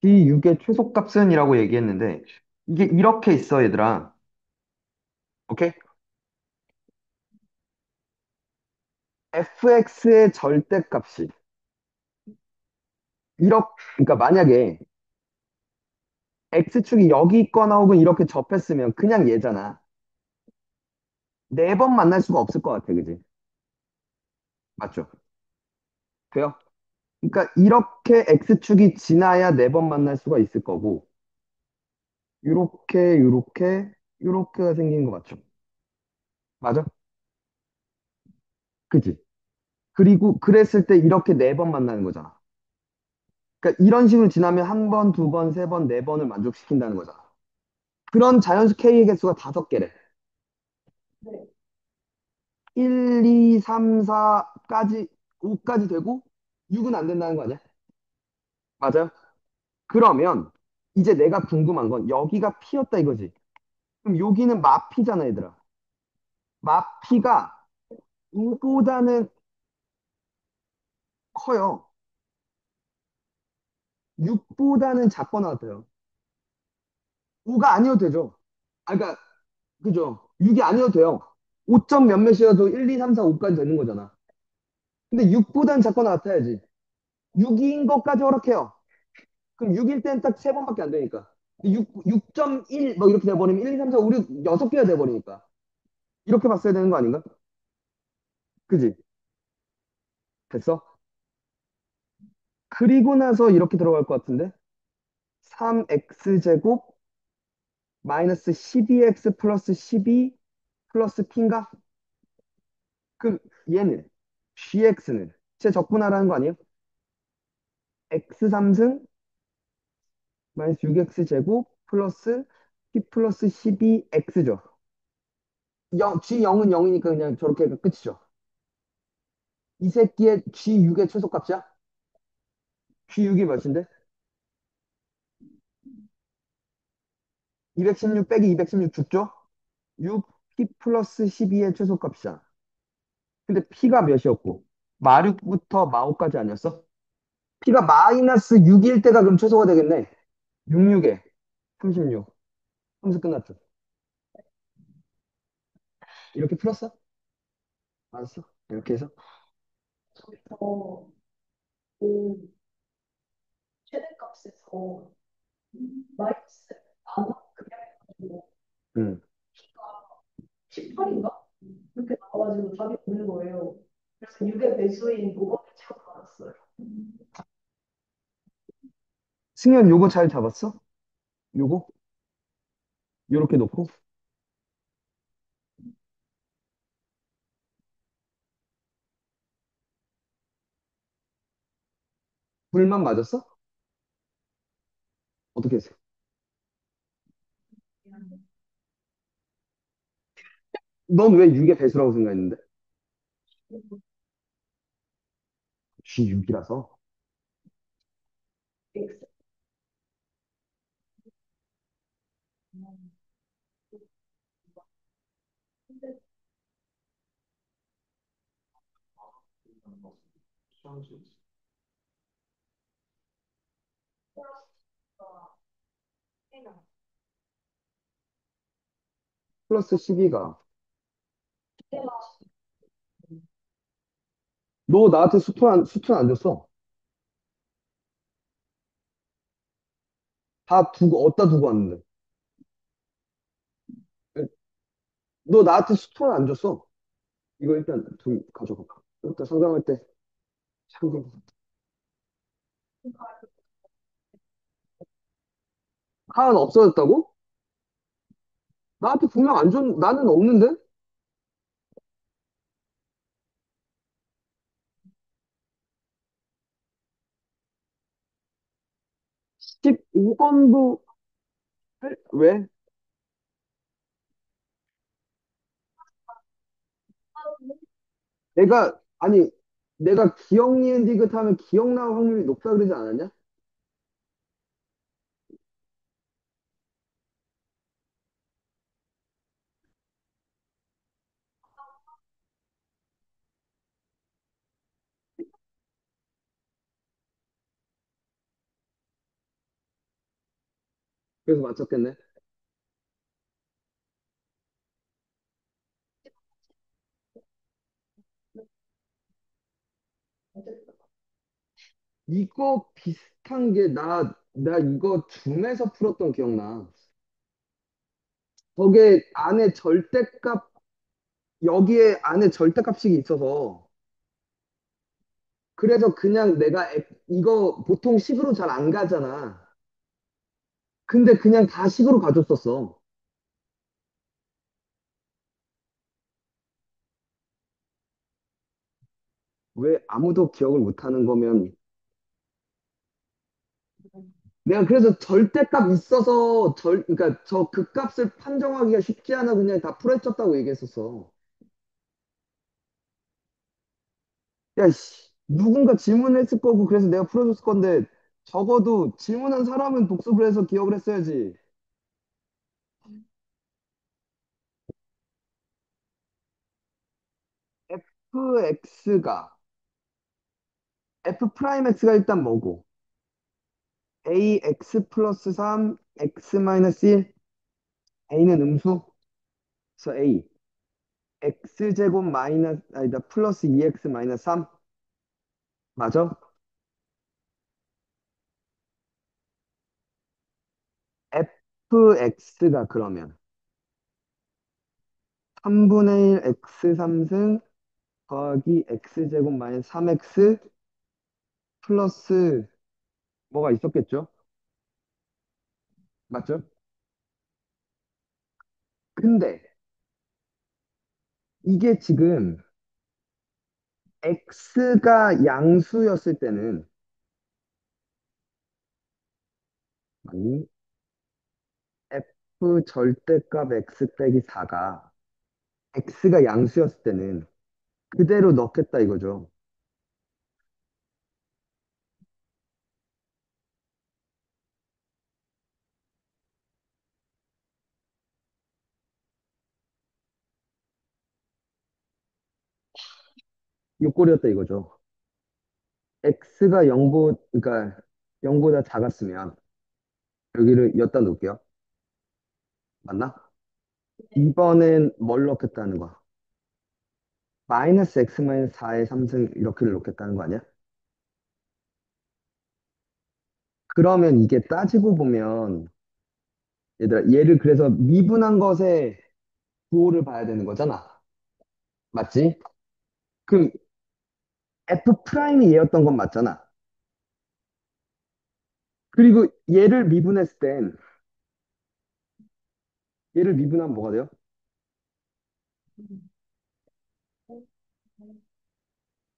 D6의 최소값은이라고 얘기했는데 이게 이렇게 있어, 얘들아. 오케이? fx의 절대값이 이렇게, 그러니까 만약에 x축이 여기 있거나 혹은 이렇게 접했으면 그냥 얘잖아. 네 번 만날 수가 없을 것 같아, 그지? 맞죠? 돼요? 그러니까 이렇게 x축이 지나야 네 번 만날 수가 있을 거고 요렇게 요렇게 요렇게가 생긴 거 맞죠? 맞아? 그지? 그리고 그랬을 때 이렇게 네 번 만나는 거잖아. 그러니까 이런 식으로 지나면 한 번, 두 번, 세 번, 네 번을 만족시킨다는 거잖아. 그런 자연수 K의 개수가 다섯 개래. 1, 2, 3, 4까지, 5까지 되고 6은 안 된다는 거 아니야? 맞아요? 그러면 이제 내가 궁금한 건 여기가 P였다 이거지. 그럼 여기는 마피잖아, 얘들아. 마피가 5보다는 커요. 6보다는 작거나 같아요. 5가 아니어도 되죠. 아, 그러니까, 그죠. 6이 아니어도 돼요. 5점 몇몇이어도 1, 2, 3, 4, 5까지 되는 거잖아. 근데 6보다는 작거나 같아야지. 6인 것까지 허락해요. 그럼 6일 땐 딱 3번밖에 안 되니까. 6.1 뭐 이렇게 돼버리면 1, 2, 3, 4, 5, 6, 6개가 돼버리니까. 이렇게 봤어야 되는 거 아닌가? 그지? 됐어? 그리고 나서 이렇게 들어갈 것 같은데? 3x제곱 마이너스 12x 플러스 12 플러스 p인가? 그럼 얘는 gx는 제 적분하라는 거 아니에요? x3승 마이너스 6x제곱 플러스 p 플러스 12x죠. g0은 0이니까 그냥 저렇게 해가 끝이죠. 이 새끼의 G6의 최소값이야? G6이 몇인데? 216 빼기 216 죽죠? 6, P 플러스 12의 최소값이잖아. 근데 P가 몇이었고? 마6부터 마5까지 아니었어? P가 마이너스 6일 때가 그럼 최소가 되겠네. 66에 36. 함수 끝났죠. 이렇게 풀었어? 알았어. 이렇게 해서. 저기서 그 최대값에서 마이너스 나눠 그래가지고 응. 18인가? 이렇게 나와가지고 답이 오는 거예요. 그래서 6의 배수인 5번을 채워 받았어요. 승현 요거 잘 잡았어? 요거? 요렇게 놓고? 불만 맞았어? 어떻게 했어? 넌 왜 6의 배수라고 생각했는데? G6이라서. X. 근데 시험지 플러스가 A가 플러스 12가. A가 너 나한테 수투 안 줬어. 다 두고, 어디다 두고 왔는데. 너 나한테 수투는 안 줬어. 이거 일단 가져가. 일단 상담할 때 참고. 하은 없어졌다고? 나한테 분명 안 줬, 나는 없는데? 15번도, 왜? 아니, 내가 기억 니은 디귿 하면 기억 나올 확률이 높다 그러지 않았냐? 그래서 맞췄겠네. 이거 비슷한 게 나 이거 줌에서 풀었던 기억나. 거기에 안에 절대값, 여기에 안에 절대값식이 있어서 그래서 그냥 이거 보통 식으로 잘 안 가잖아. 근데 그냥 다 식으로 가줬었어. 왜 아무도 기억을 못 하는 거면 내가 그래서 절대값 있어서 그러니까 저 극값을 판정하기가 쉽지 않아 그냥 다 풀어쳤다고 얘기했었어. 야, 씨, 누군가 질문했을 거고, 그래서 내가 풀어줬을 건데, 적어도 질문한 사람은 복습을 해서 기억을 했어야지. fx가, f 프라임 x가 일단 뭐고, ax 플러스 3, x 마이너스 1, a는 음수, 그래서 a, x제곱 마이너스, 아니다, 플러스 2x 마이너스 3, 맞아? fx가 그러면 3분의 1 x 3승 더하기 x제곱 마이너스 3x 플러스 뭐가 있었겠죠? 맞죠? 근데 이게 지금 x가 양수였을 때는 아니 f 절대값 x 빼기 4가 x가 양수였을 때는 그대로 넣겠다 이거죠. 욕골이었다 이거죠. x가 0보 그러니까 0보다 작았으면 여기를 엿다 놓을게요. 맞나? 2번은 뭘 넣겠다는 거야? 마이너스 x 마이너스 4의 3승 이렇게를 놓겠다는 거 아니야? 그러면 이게 따지고 보면 얘들아 얘를 그래서 미분한 것에 부호를 봐야 되는 거잖아. 맞지? 그럼 f 프라임이 얘였던 건 맞잖아. 그리고 얘를 미분했을 땐 얘를 미분하면 뭐가 돼요?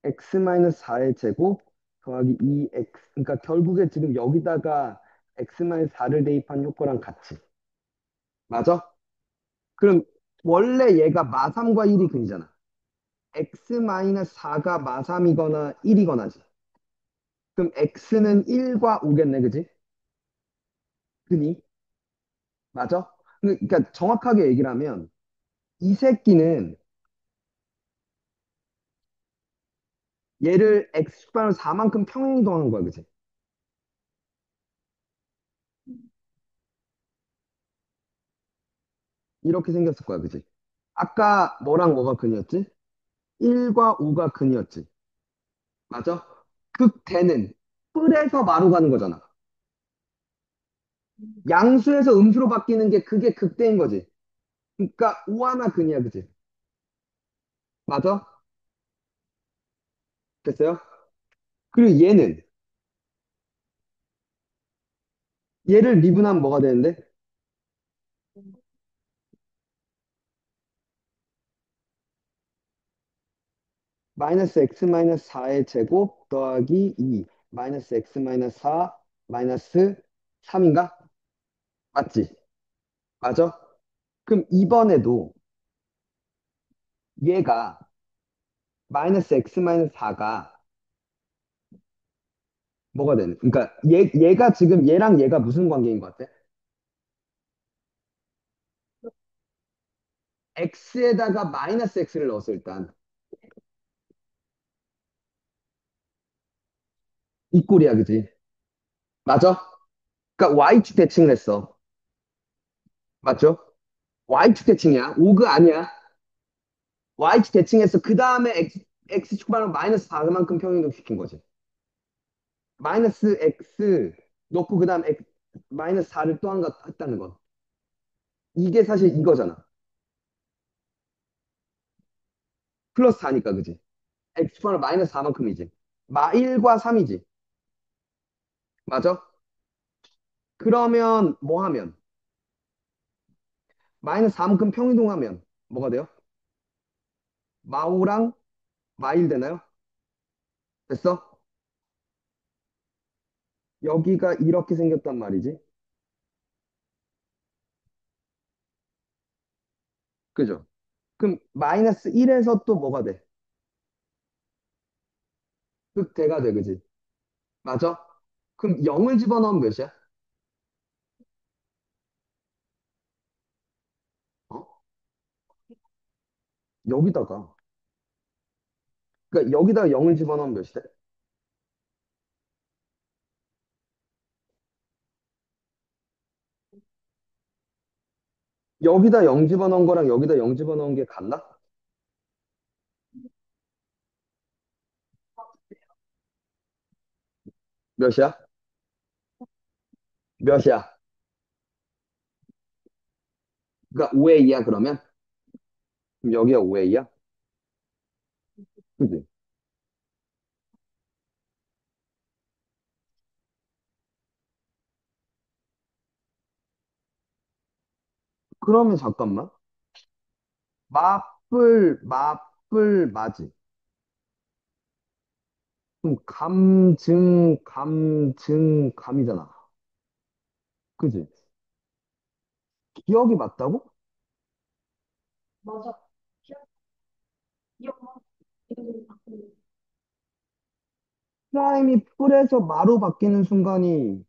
x 마이너스 4의 제곱 더하기 2x 그러니까 결국에 지금 여기다가 x 마이너스 4를 대입한 효과랑 같이. 맞아? 그럼 원래 얘가 마3과 1이 근이잖아. x 마이너스 4가 마3이거나 1이거나지. 그럼 x는 1과 5겠네, 그지? 근이? 맞아? 그러니까 정확하게 얘기를 하면 이 새끼는 얘를 x축반으로 4만큼 평행이동한 거야, 그지? 이렇게 생겼을 거야, 그지? 아까 뭐랑 뭐가 근이었지? 1과 5가 근이었지. 맞아? 극대는 뿔에서 마로 가는 거잖아. 양수에서 음수로 바뀌는 게 그게 극대인 거지. 그러니까 5 하나 근이야, 그지? 맞아? 됐어요? 그리고 얘를 미분하면 뭐가 되는데? 마이너스 x 마이너스 4의 제곱 더하기 2 마이너스 x 마이너스 4 마이너스 3인가? 맞지? 맞아? 그럼 이번에도 얘가 마이너스 x 마이너스 4가 뭐가 되는? 그러니까 얘가 지금 얘랑 얘가 무슨 관계인 것 같아? x에다가 마이너스 x를 넣었어 일단 이 꼴이야 그지? 맞아? 그러니까 y축 대칭을 했어 맞죠? y축 대칭이야 오그 아니야 y축 대칭해서 그 다음에 x축 반을 마이너스 4만큼 평행시킨 거지 마이너스 x 넣고 그 다음 마이너스 4를 또 한 가 했다는 건 이게 사실 이거잖아 플러스 4니까 그지? x축 반을 마이너스 4만큼이지 마 1과 3이지 맞아? 그러면 뭐 하면 마이너스 4만큼 평이동하면 뭐가 돼요? 마오랑 마일 되나요? 됐어? 여기가 이렇게 생겼단 말이지. 그죠? 그럼 마이너스 1에서 또 뭐가 돼? 극대가 돼, 그지? 맞아? 그럼 0을 집어넣으면 몇이야? 어? 여기다가. 그러니까 여기다가 0을 집어넣으면 몇이 돼? 여기다 0 집어넣은 거랑 여기다 0 집어넣은 게 같나? 몇이야? 몇이야? 그러니까 5A야, 그러면? 그럼 여기가 5A야? 그지? 그러면 잠깐만. 마플, 맞이. 그럼 감이잖아. 그지? 기억이 맞다고? 맞아. 기억나? 이름이 바뀌는 프라임이 풀에서 마로 바뀌는 순간이,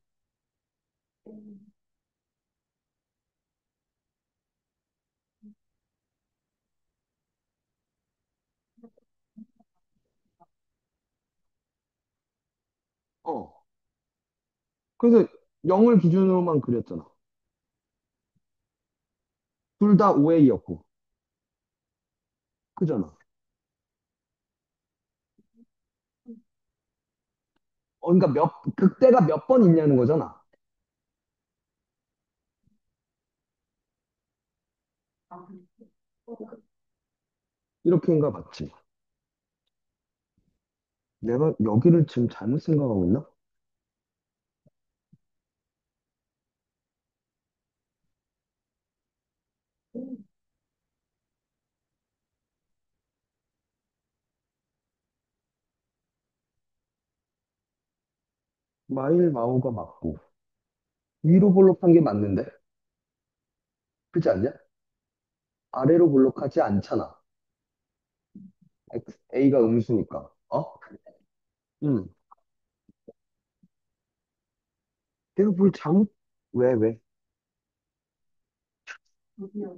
어. 그래서 0을 기준으로만 그렸잖아. 둘 다 5A였고. 그잖아. 그러니까 극대가 몇 번 있냐는 거잖아. 아, 이렇게인 가 맞지? 내가 여기를 지금 잘못 생각하고 있나? 마일 마오가 맞고. 위로 볼록한 게 맞는데? 그렇지 않냐? 아래로 볼록하지 않잖아. A가 음수니까. 어? 응. 내가 뭘 잘못, 왜? 드디어.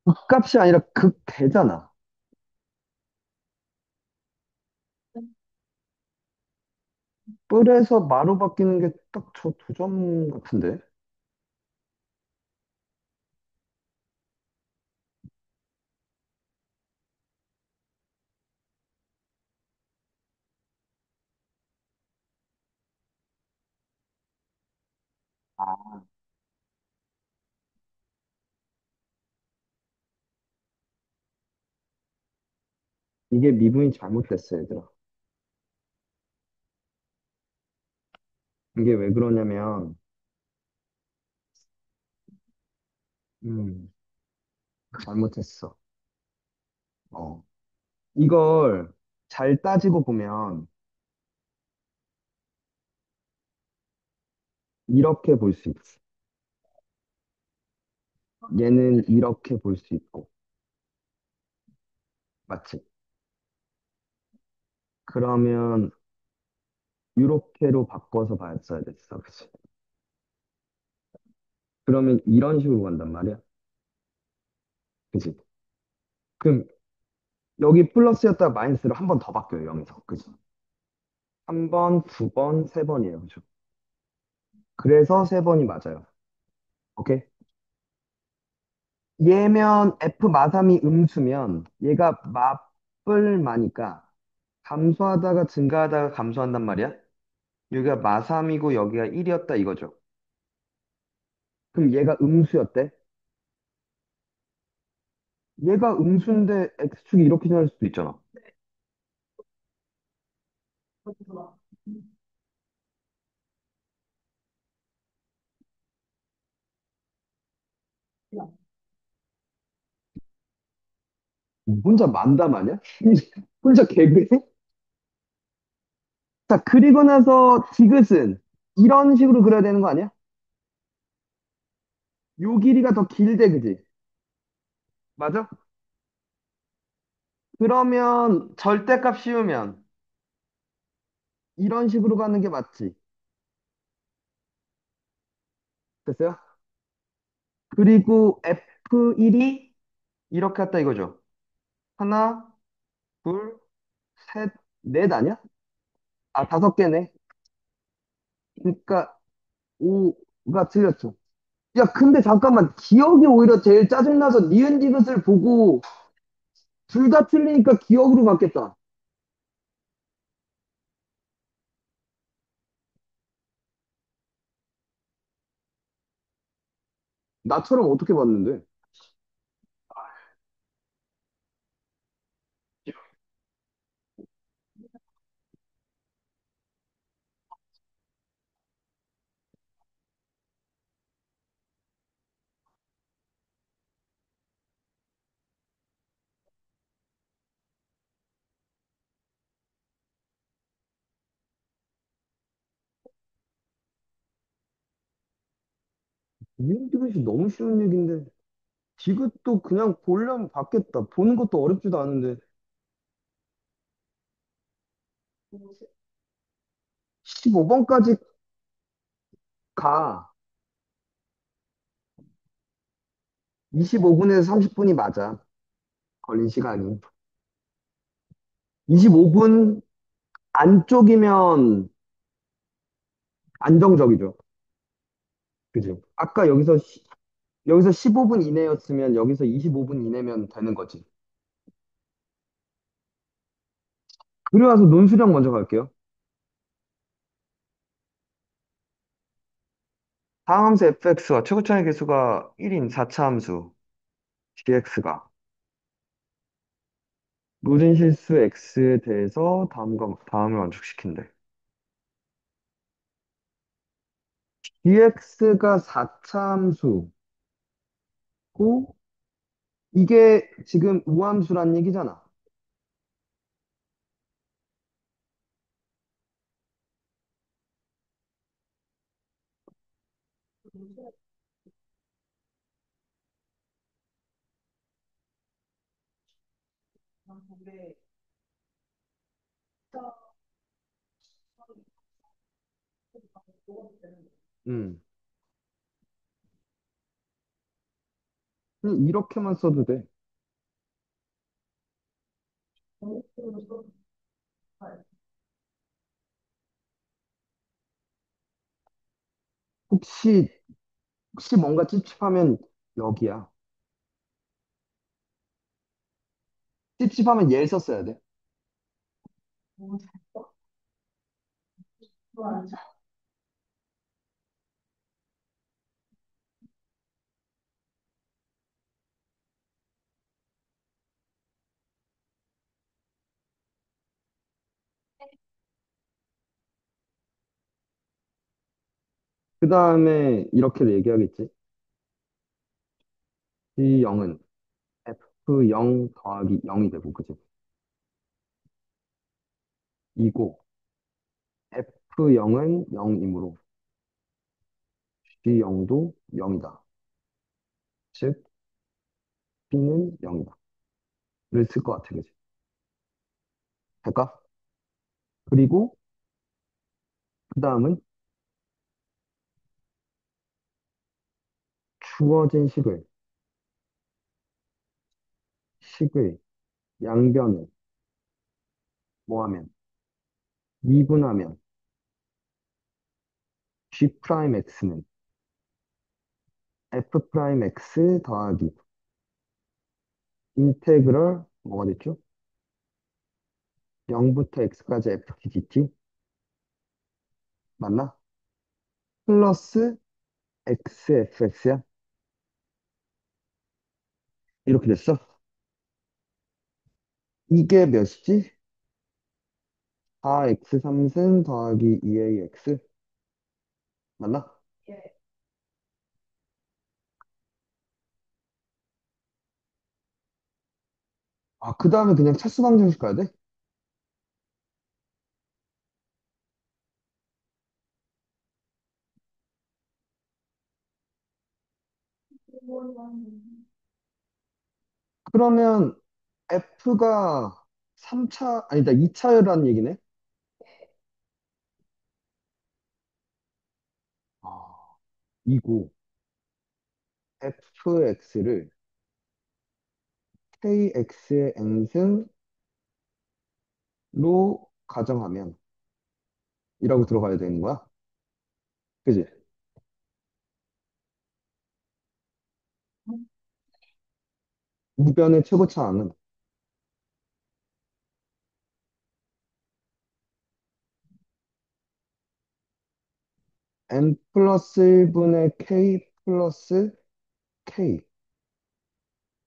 극값이 아니라 극대잖아. 뿔에서 마로 바뀌는 게 딱 저 두 점 같은데? 아, 이게 미분이 잘못됐어, 얘들아. 이게 왜 그러냐면, 음, 잘못했어. 어. 이걸 잘 따지고 보면, 이렇게 볼 수 있어. 얘는 이렇게 볼 수 있고, 맞지? 그러면, 이렇게로 바꿔서 봤어야 됐어, 그치? 그러면 이런 식으로 간단 말이야, 그치? 그럼, 여기 플러스였다가 마이너스로 한 번 더 바뀌어요, 여기서, 그치? 한 번, 두 번, 세 번이에요, 그죠? 그래서 세 번이 맞아요. 오케이? 얘면 F 마삼이 음수면 얘가 마블마니까 감소하다가 증가하다가 감소한단 말이야? 여기가 마삼이고 여기가 1이었다 이거죠. 그럼 얘가 음수였대? 얘가 음수인데 X축이 이렇게 지날 수도 있잖아. 그렇구나. 야, 혼자 만담하냐? 혼자 개그해? 자, 그리고 나서 디귿은 이런 식으로 그려야 되는 거 아니야? 요 길이가 더 길대, 그지? 맞아? 그러면 절대값 씌우면 이런 식으로 가는 게 맞지. 됐어요? 그리고 F1이 이렇게 했다 이거죠. 하나, 둘, 셋, 넷 아니야? 아, 다섯 개네. 그러니까 5가 틀렸죠. 야, 근데 잠깐만. 기억이 오히려 제일 짜증나서 니은 디귿을 보고 둘 다 틀리니까 기억으로 갔겠다. 나처럼 어떻게 봤는데? 니은 디귿이 너무 쉬운 얘기인데. 디귿도 그냥 보려면 봤겠다. 보는 것도 어렵지도 않은데. 15번까지 가. 25분에서 30분이 맞아. 걸린 시간이. 25분 안쪽이면 안정적이죠. 그지? 아까 여기서 15분 이내였으면 여기서 25분 이내면 되는 거지. 그리고 나서 논술형 먼저 갈게요. 상함수 fx와 최고차의 개수가 1인 4차 함수 gx가 모든 실수 x에 대해서 다음을 완축시킨대. gx가 4차 함수고 이게 지금 우함수란 얘기잖아. 음. 그냥 이렇게만 써도 돼. 혹시 혹시 뭔가 찝찝하면 여기야. 찝찝하면 얘를 썼어야 돼. 그 다음에 이렇게 얘기하겠지. 이 0은 F0 더하기 0이 되고, 그지? 이고 F0은 0이므로 G0도 0이다. 즉, B는 0이다. 를 쓸 것 같아, 그지? 될까? 그리고 그 다음은 주어진 식의 양변을 뭐하면? 미분하면 G'X는 F'X 더하기 인테그럴 뭐가 됐죠? 0부터 X까지 FTGT 맞나? 플러스 XFX야? 이렇게 됐어? 이게 몇이지? 4X 3승 더하기 2AX 맞나? 아, 그 다음에 그냥 차수 방정식 가야 돼? 그러면 F가 3차, 아니다, 2차라는 얘기네? 아, 이고 fx를 kx의 n승로 가정하면 이라고 들어가야 되는 거야? 그지? 우변의 최고차항은 n 플러스 1분의 k 플러스 k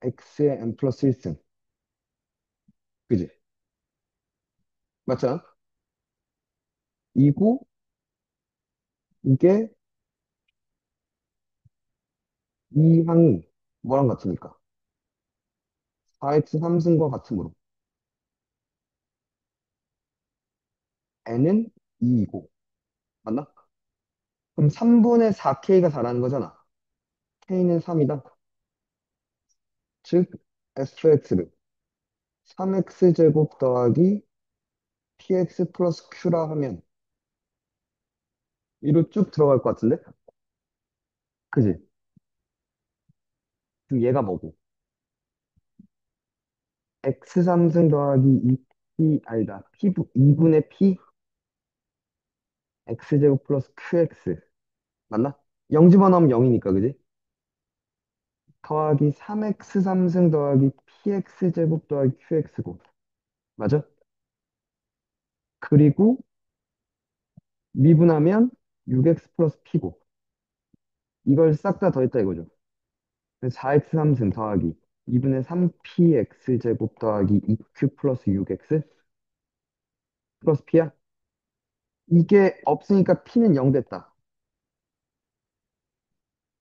x의 n 플러스 1승. 그지? 맞죠? 이고 이게 이 항이 뭐랑 같으니까? 4x 3승과 같으므로 n은 2이고 맞나? 그럼 3분의 4k가 4라는 거잖아. k는 3이다. 즉 fx를 3x 제곱 더하기 px 플러스 q라 하면 위로 쭉 들어갈 것 같은데? 그지? 그럼 얘가 뭐고? x 3승 더하기 2p 아니다. p 2분의 p x제곱 플러스 qx 맞나? 0 집어넣으면 0이니까 그지? 더하기 3x 3승 더하기 px제곱 더하기 qx고 맞아? 그리고 미분하면 6x 플러스 p고 이걸 싹 다 더했다 이거죠. 4x 3승 더하기 2분의 3px 제곱 더하기 2q 플러스 6x 플러스 p야? 이게 없으니까 p는 0 됐다.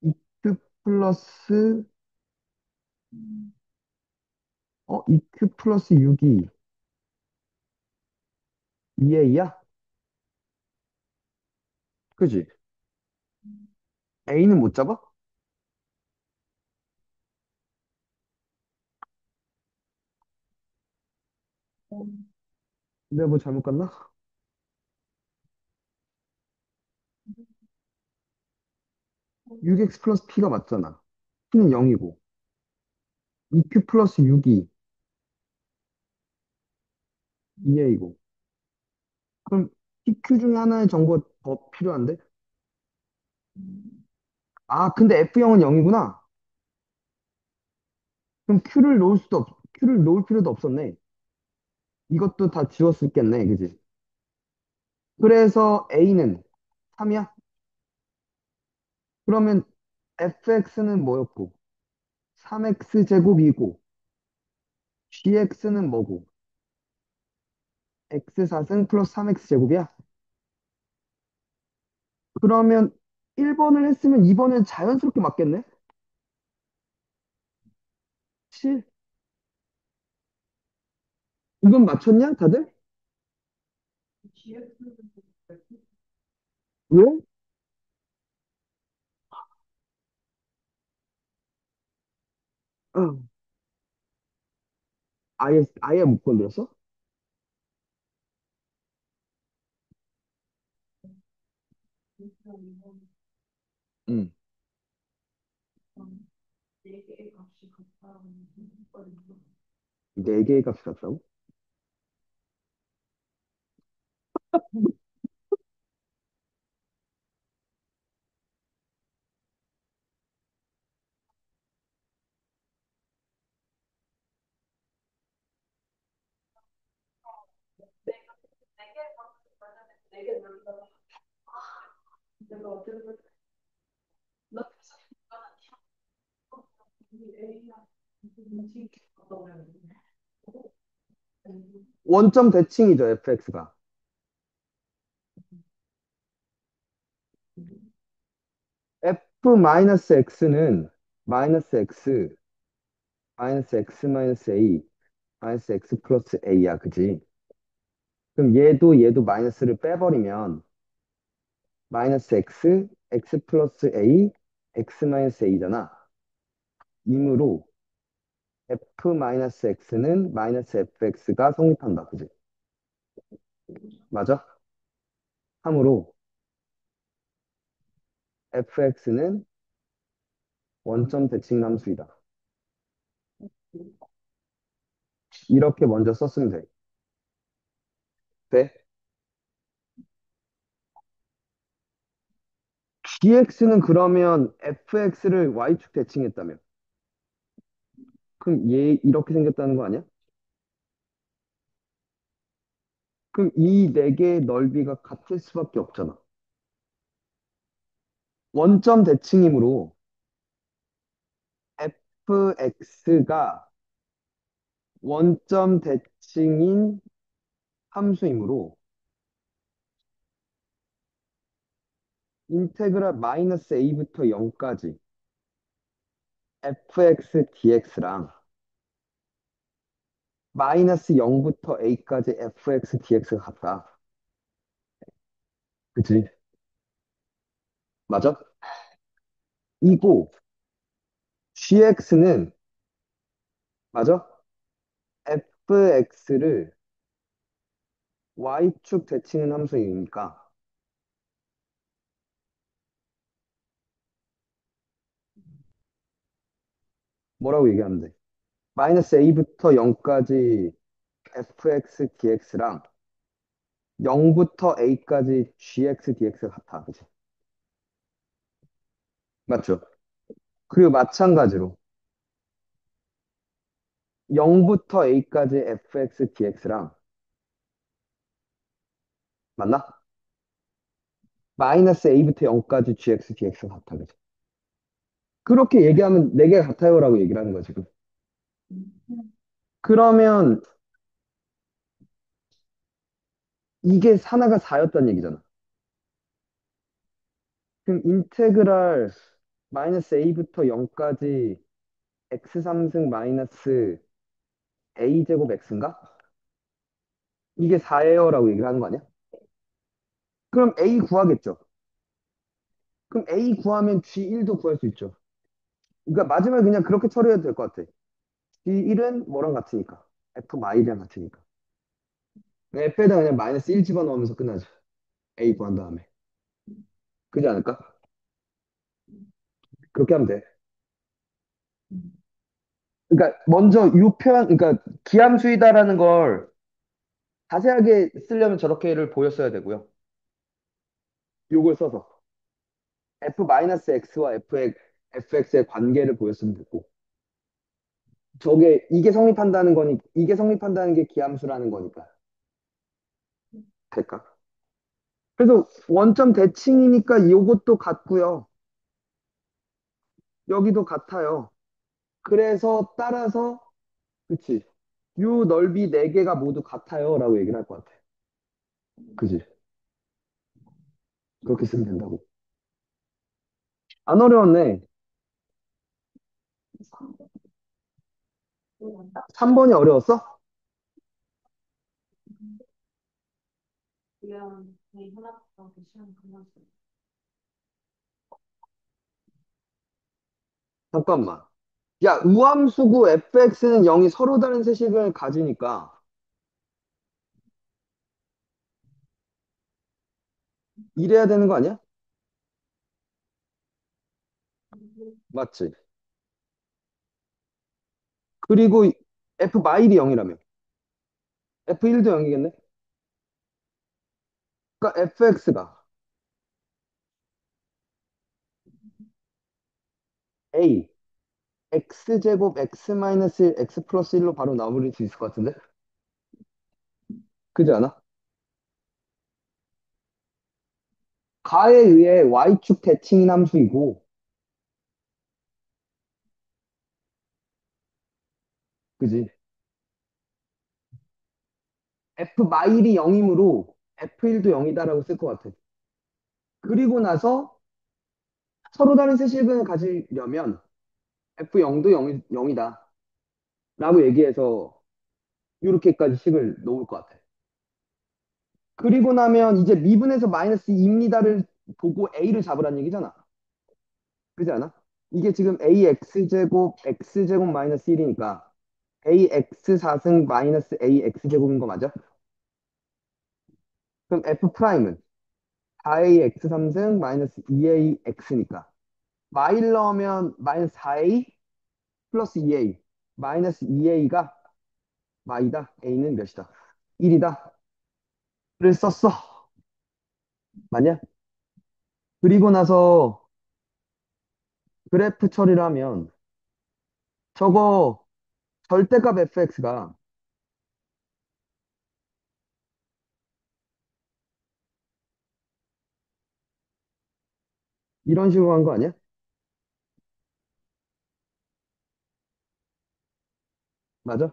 2q 플러스 2q 플러스 6이 2a야? 그지? a는 못 잡아? 내가 뭐 잘못 갔나? 6x 플러스 p가 맞잖아. p는 0이고 2q 플러스 6이 2a고 그럼 pq 중에 하나의 정보가 더 필요한데? 아 근데 F0은 0이구나. 그럼 Q를 놓을 필요도 없었네. 이것도 다 지웠었겠네, 그지? 그래서 A는 3이야? 그러면 fx는 뭐였고? 3x 제곱이고, gx는 뭐고? x 4승 플러스 3x 제곱이야? 그러면 1번을 했으면 2번은 자연스럽게 맞겠네? 7? 이건 맞췄냐, 다들? GX는 왜? 어, 아예 못 건드렸어? 응. 네 개의 값이 같다는 거거든요. 네 개의 값이 같다고? 네 개의 값이 맞는데 네 개를 여기다가 내가 어쨌든 나 이 A랑 무슨 같다고 해야 되나? 원점 대칭이죠, fx가. f-x는 마이너스 x, 마이너스 x 마이너스 a, 마이너스 x 플러스 a야, 그지? 그럼 얘도 마이너스를 빼버리면 마이너스 x, x 플러스 a, x 마이너스 a잖아. 이므로 f-x는 마이너스 fx가 성립한다. 그지? 맞아? 함으로 fx는 원점 대칭 함수이다. 이렇게 먼저 썼으면 돼. 돼? dx는 그러면 fx를 y축 대칭했다며. 그럼 얘 이렇게 생겼다는 거 아니야? 그럼 이 네 개의 넓이가 같을 수밖에 없잖아. 원점 대칭이므로 fx가 원점 대칭인 함수이므로 인테그랄 마이너스 a부터 0까지 fx dx랑 마이너스 0부터 a까지 fx dx가 같다. 그치? 맞아? 이고 gx는 맞아? fx를 y축 대칭은 함수이니까 뭐라고 얘기하면 돼? 마이너스 a부터 0까지 fx dx랑 0부터 a까지 gx dx가 같아. 그치? 맞죠? 그리고 마찬가지로 0부터 a까지 fx dx랑 맞나? 마이너스 a부터 0까지 gx dx가 같아. 그치? 그렇게 얘기하면 네 개가 같아요라고 얘기를 하는 거야, 지금. 그러면 이게 하나가 4였단 얘기잖아. 그럼 인테그랄 마이너스 a부터 0까지 x3승 마이너스 a제곱 x인가? 이게 4예요라고 얘기를 하는 거 아니야? 그럼 a 구하겠죠. 그럼 a 구하면 g1도 구할 수 있죠. 그러니까 마지막에 그냥 그렇게 처리해도 될 것 같아. g1은 뭐랑 같으니까. f 마이랑 같으니까. f에다 그냥 마이너스 1 집어넣으면서 끝나죠. a 구한 다음에. 그지 않을까? 그렇게 하면 돼. 그러니까 먼저 요 표현, 그러니까 기함수이다라는 걸 자세하게 쓰려면 저렇게를 보였어야 되고요. 요걸 써서 f-x와 fx의 관계를 보였으면 됐고 저게 이게 성립한다는 거니 이게 성립한다는 게 기함수라는 거니까 될까? 그래서 원점 대칭이니까 요것도 같고요. 여기도 같아요. 그래서 따라서 그치? 요 넓이 네 개가 모두 같아요라고 얘기를 할 것 같아. 그지? 그렇게 쓰면 된다고. 안 어려웠네. 3번이 어려웠어? 지금 이 하나부터 시험 끝났어요. 잠깐만. 야, 우함수고 fx는 0이 서로 다른 세식을 가지니까 이래야 되는 거 아니야? 맞지? 그리고 f 마일이 0이라며. f1도 0이겠네? 그러니까 fx가 a x제곱 x 마이너스 1 x 플러스 1로 바로 나버릴 수 있을 것 같은데? 그지 않아? 가에 의해 y축 대칭인 함수이고 그지? f 마일이 0이므로 f1도 0이다라고 쓸 것 같아. 그리고 나서 서로 다른 세식을 가지려면 f0도 0이다 라고 얘기해서 이렇게까지 식을 놓을 것 같아. 그리고 나면 이제 미분에서 마이너스 2입니다를 보고 a를 잡으란 얘기잖아. 그지 않아? 이게 지금 ax제곱 x제곱 마이너스 1이니까 ax 4승 마이너스 ax 제곱인 거 맞아? 그럼 f 프라임은 4ax 3승 마이너스 2ax니까 마일 넣으면 마이너스 4a 플러스 2a 마이너스 2a가 마이다. a는 몇이다? 1이다. 를 썼어. 맞냐? 그리고 나서 그래프 처리를 하면 저거 절대값 fx가 이런 식으로 간 거 아니야? 맞아?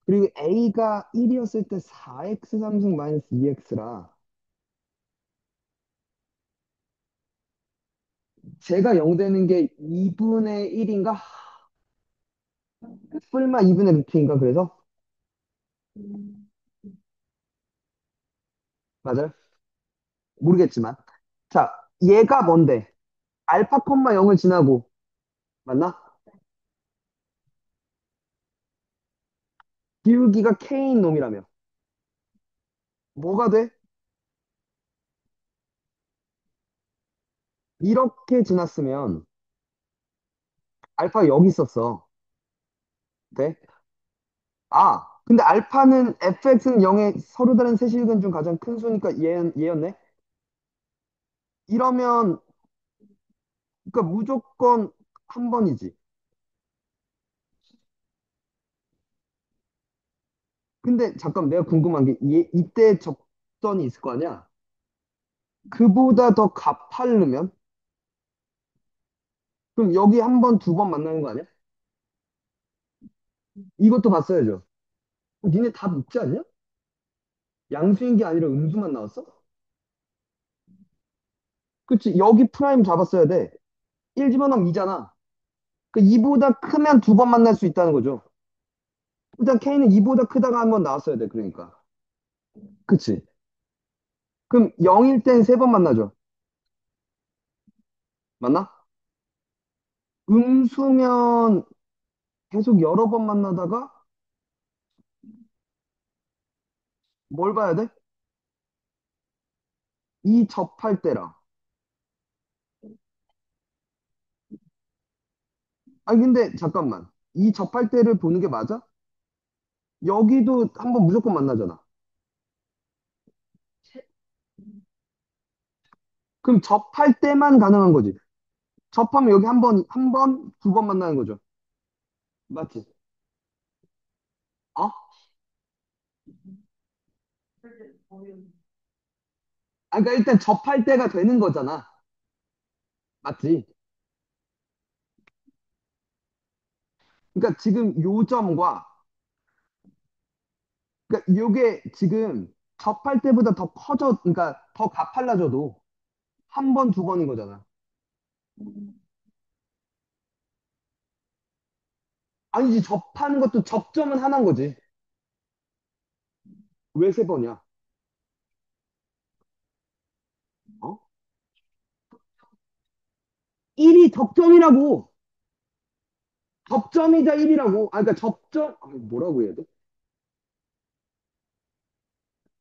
그리고 a가 1이었을 때 4x 3승 마이너스 2x라 제가 0 되는 게 2분의 1인가? 풀마 2분의 루트인가 그래서? 맞아요? 모르겠지만 자 얘가 뭔데? 알파 콤마 0을 지나고 맞나? 기울기가 k인 놈이라며 뭐가 돼? 이렇게 지났으면 알파가 여기 있었어 돼? 근데 알파는 fx는 0의 서로 다른 세실근 중 가장 큰 수니까 얘였네? 이러면 그러니까 무조건 한 번이지. 근데 잠깐 내가 궁금한 게 이때 접선이 있을 거 아니야? 그보다 더 가파르면? 그럼 여기 한 번, 두 번 만나는 거 아니야? 이것도 봤어야죠. 니네 답 있지 않냐? 양수인 게 아니라 음수만 나왔어? 그치, 여기 프라임 잡았어야 돼. 1 집어넣으면 2잖아. 그 2보다 크면 두 번 만날 수 있다는 거죠. 일단 K는 2보다 크다가 한 번 나왔어야 돼, 그러니까. 그치? 그럼 0일 땐 세 번 만나죠. 맞나? 음수면 계속 여러 번 만나다가 뭘 봐야 돼? 이 접할 때랑. 아니, 근데 잠깐만. 이 접할 때를 보는 게 맞아? 여기도 한 번 무조건 만나잖아. 그럼 접할 때만 가능한 거지. 접하면 여기 한 번, 두 번 만나는 거죠. 맞지? 어? 그러니까 일단 접할 때가 되는 거잖아. 맞지? 그러니까 지금 요 점과, 그러니까 요게 지금 접할 때보다 더 그러니까 더 가팔라져도 한 번, 두 번인 거잖아. 아니지, 접하는 것도 접점은 하나인 거지. 왜 세 번이야? 어? 1이 접점이라고. 접점이자 1이라고. 그러니까 뭐라고 해야 돼?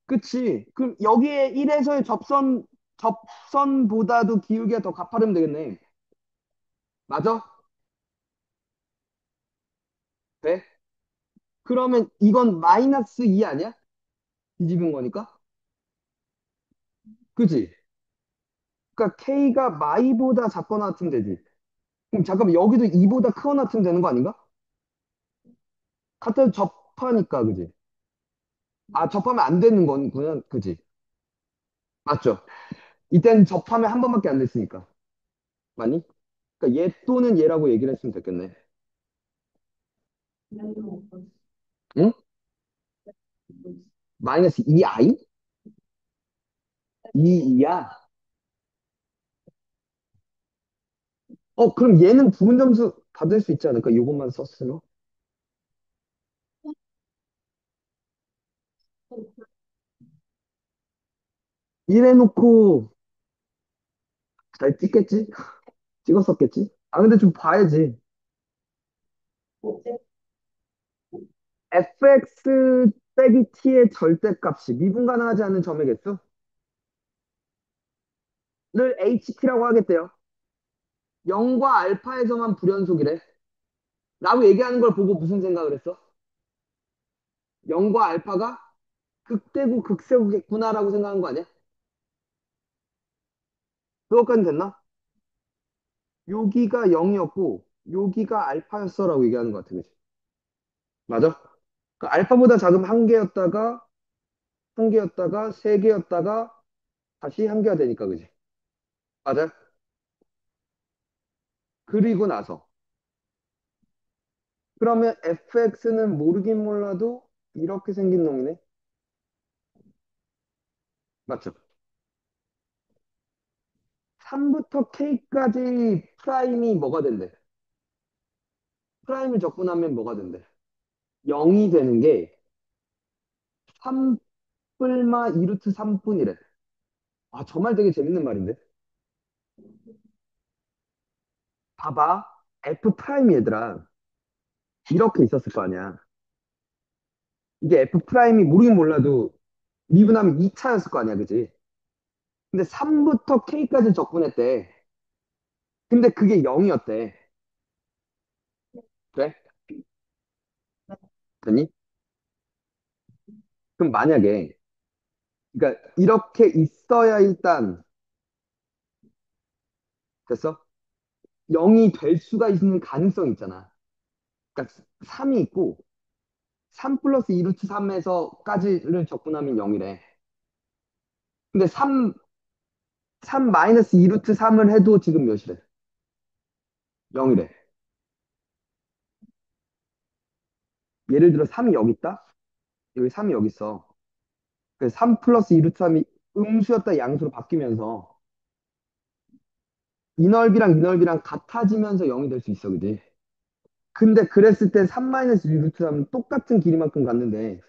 그치. 그럼 여기에 1에서의 접선보다도 기울기가 더 가파르면 되겠네. 맞아? 돼? 그러면 이건 마이너스 2 아니야? 뒤집은 거니까? 그치? 그러니까 K가 마이보다 작거나 같으면 되지. 그럼 잠깐만, 여기도 2보다 크거나 같으면 되는 거 아닌가? 같은 접하니까, 그지? 접하면 안 되는 거구나, 그지? 맞죠? 이땐 접하면 한 번밖에 안 됐으니까. 맞니? 그러니까 얘 또는 얘라고 얘기를 했으면 됐겠네. 응? 마이너스 2i? 2야? 그럼 얘는 부분 점수 받을 수 있지 않을까? 요것만 썼으면? 이래놓고 잘 찍겠지? 찍었었겠지? 근데 좀 봐야지. fx 빼기 t의 절대값이 미분가능하지 않는 점의 개수를 ht라고 하겠대요. 0과 알파에서만 불연속이래. 라고 얘기하는 걸 보고 무슨 생각을 했어? 0과 알파가 극대고 극세고겠구나라고 생각한 거 아니야? 그것까지 됐나? 여기가 0이었고 여기가 알파였어라고 얘기하는 것 같아. 그치? 맞아? 그 알파보다 작으면 한 개였다가 한 개였다가 세 개였다가 다시 한 개가 되니까 그지? 맞아? 그리고 나서 그러면 fx는 모르긴 몰라도 이렇게 생긴 놈이네. 맞죠? 3부터 k까지 프라임이 뭐가 된대? 프라임을 적고 나면 뭐가 된대? 0이 되는 게 3뿔마 2루트 3분이래. 아, 저 말 되게 재밌는 말인데. 봐봐. f 프라임 얘들아. 이렇게 있었을 거 아니야. 이게 f 프라임이 모르긴 몰라도 미분하면 2차였을 거 아니야. 그지? 근데 3부터 k까지 적분했대. 근데 그게 0이었대. 그래? 됐니? 그럼 만약에 그러니까 이렇게 있어야 일단 됐어? 0이 될 수가 있는 가능성이 있잖아. 그러니까 3이 있고 3 플러스 2 루트 3에서까지를 적분하면 0이래. 근데 3 마이너스 2 루트 3을 해도 지금 몇이래? 0이래. 예를 들어 3이 여기 있다? 여기 3이 여기 있어. 그래서 3 플러스 2 루트 3이 음수였다 양수로 바뀌면서 이 넓이랑 이 넓이랑 같아지면서 0이 될 수 있어, 그지? 근데 그랬을 때 3 마이너스 2 루트 3은 똑같은 길이만큼 갔는데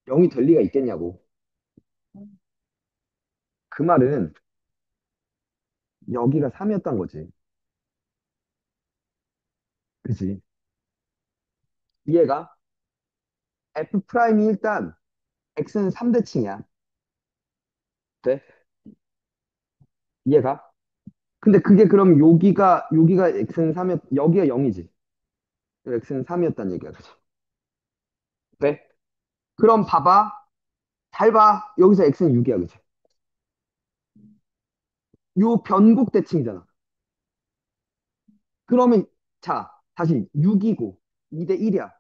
0이 될 리가 있겠냐고. 그 말은 여기가 3이었던 거지. 그지? 이해가? F 프라임이 일단 X는 3대칭이야. 돼? 이해가? 근데 그게 그럼 여기가 X는 3이었, 여기가 0이지. X는 3이었다는 얘기야. 그지? 돼? 그럼 봐봐. 잘 봐. 여기서 X는 6이야. 그지? 요 변곡 대칭이잖아. 그러면 자, 다시 6이고 2대 1이야.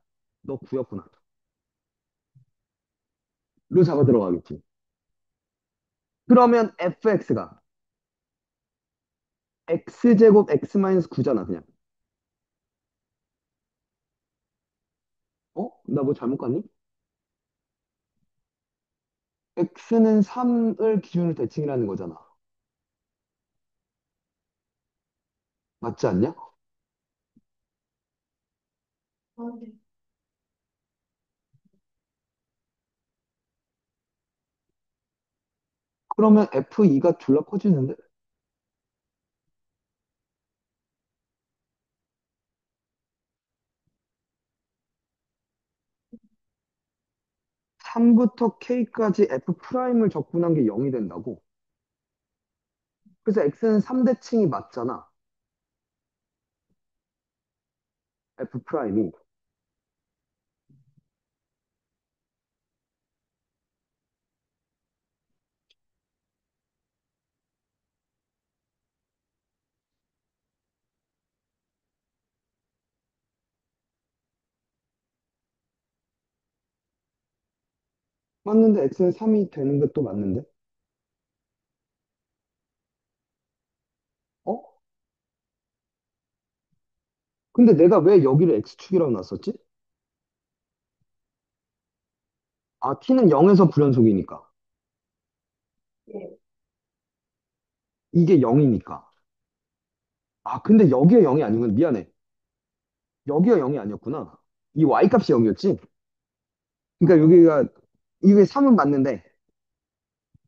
너 9였구나. 로 잡아 들어가겠지. 그러면 fx가 x제곱 x 마이너스 9잖아, 그냥. 어? 나 뭐 잘못 갔니? x는 3을 기준으로 대칭이라는 거잖아. 맞지 않냐? 그러면 f2가 졸라 커지는데? 3부터 k까지 f 프라임을 적분한 게 0이 된다고? 그래서 x는 3대칭이 맞잖아. f 프라임이. 맞는데 x는 3이 되는 것도 맞는데? 어? 근데 내가 왜 여기를 x축이라고 놨었지? 아, t는 0에서 불연속이니까. 이게 0이니까. 아, 근데 여기가 0이 아니군. 미안해. 여기가 0이 아니었구나. 이 y값이 0이었지? 그러니까 여기가, 이게 3은 맞는데,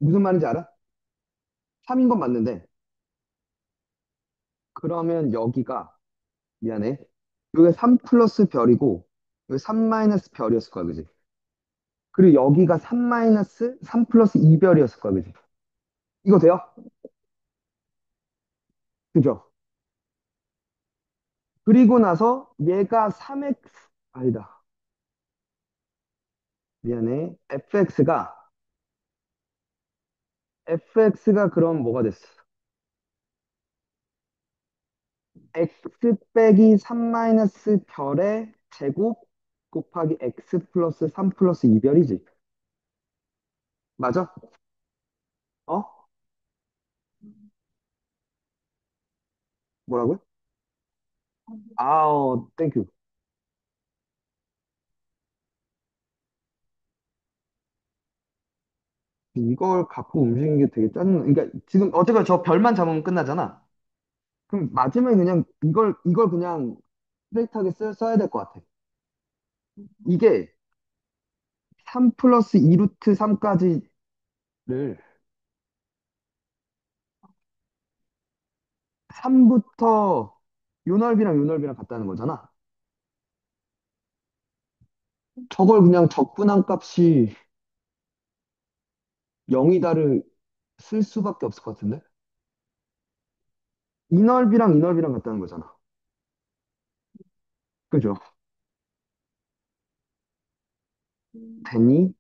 무슨 말인지 알아? 3인 건 맞는데, 그러면 여기가, 미안해. 여기가 3 플러스 별이고, 3 마이너스 별이었을 거야, 그지? 그리고 여기가 3 마이너스 3 플러스 2별이었을 거야, 그지? 이거 돼요? 그죠? 그리고 나서 얘가 3x, 아니다. 미안해. fx가 그럼 뭐가 됐어? x 빼기 3 마이너스 별의 제곱 곱하기 x 플러스 3 플러스 2별이지. 맞아? 어? 뭐라고요? 땡큐. 이걸 갖고 움직이는 게 되게 짜증나. 그러니까 지금 어쨌건 저 별만 잡으면 끝나잖아. 그럼 마지막에 그냥 이걸 그냥 스트레이트하게 써야 될 것 같아. 이게 3 플러스 2 루트 3까지를 3부터 요 넓이랑 요 넓이랑 같다는 거잖아. 저걸 그냥 적분한 값이 0이다를 쓸 수밖에 없을 것 같은데? 이 넓이랑 같다는 거잖아. 그죠? 되니?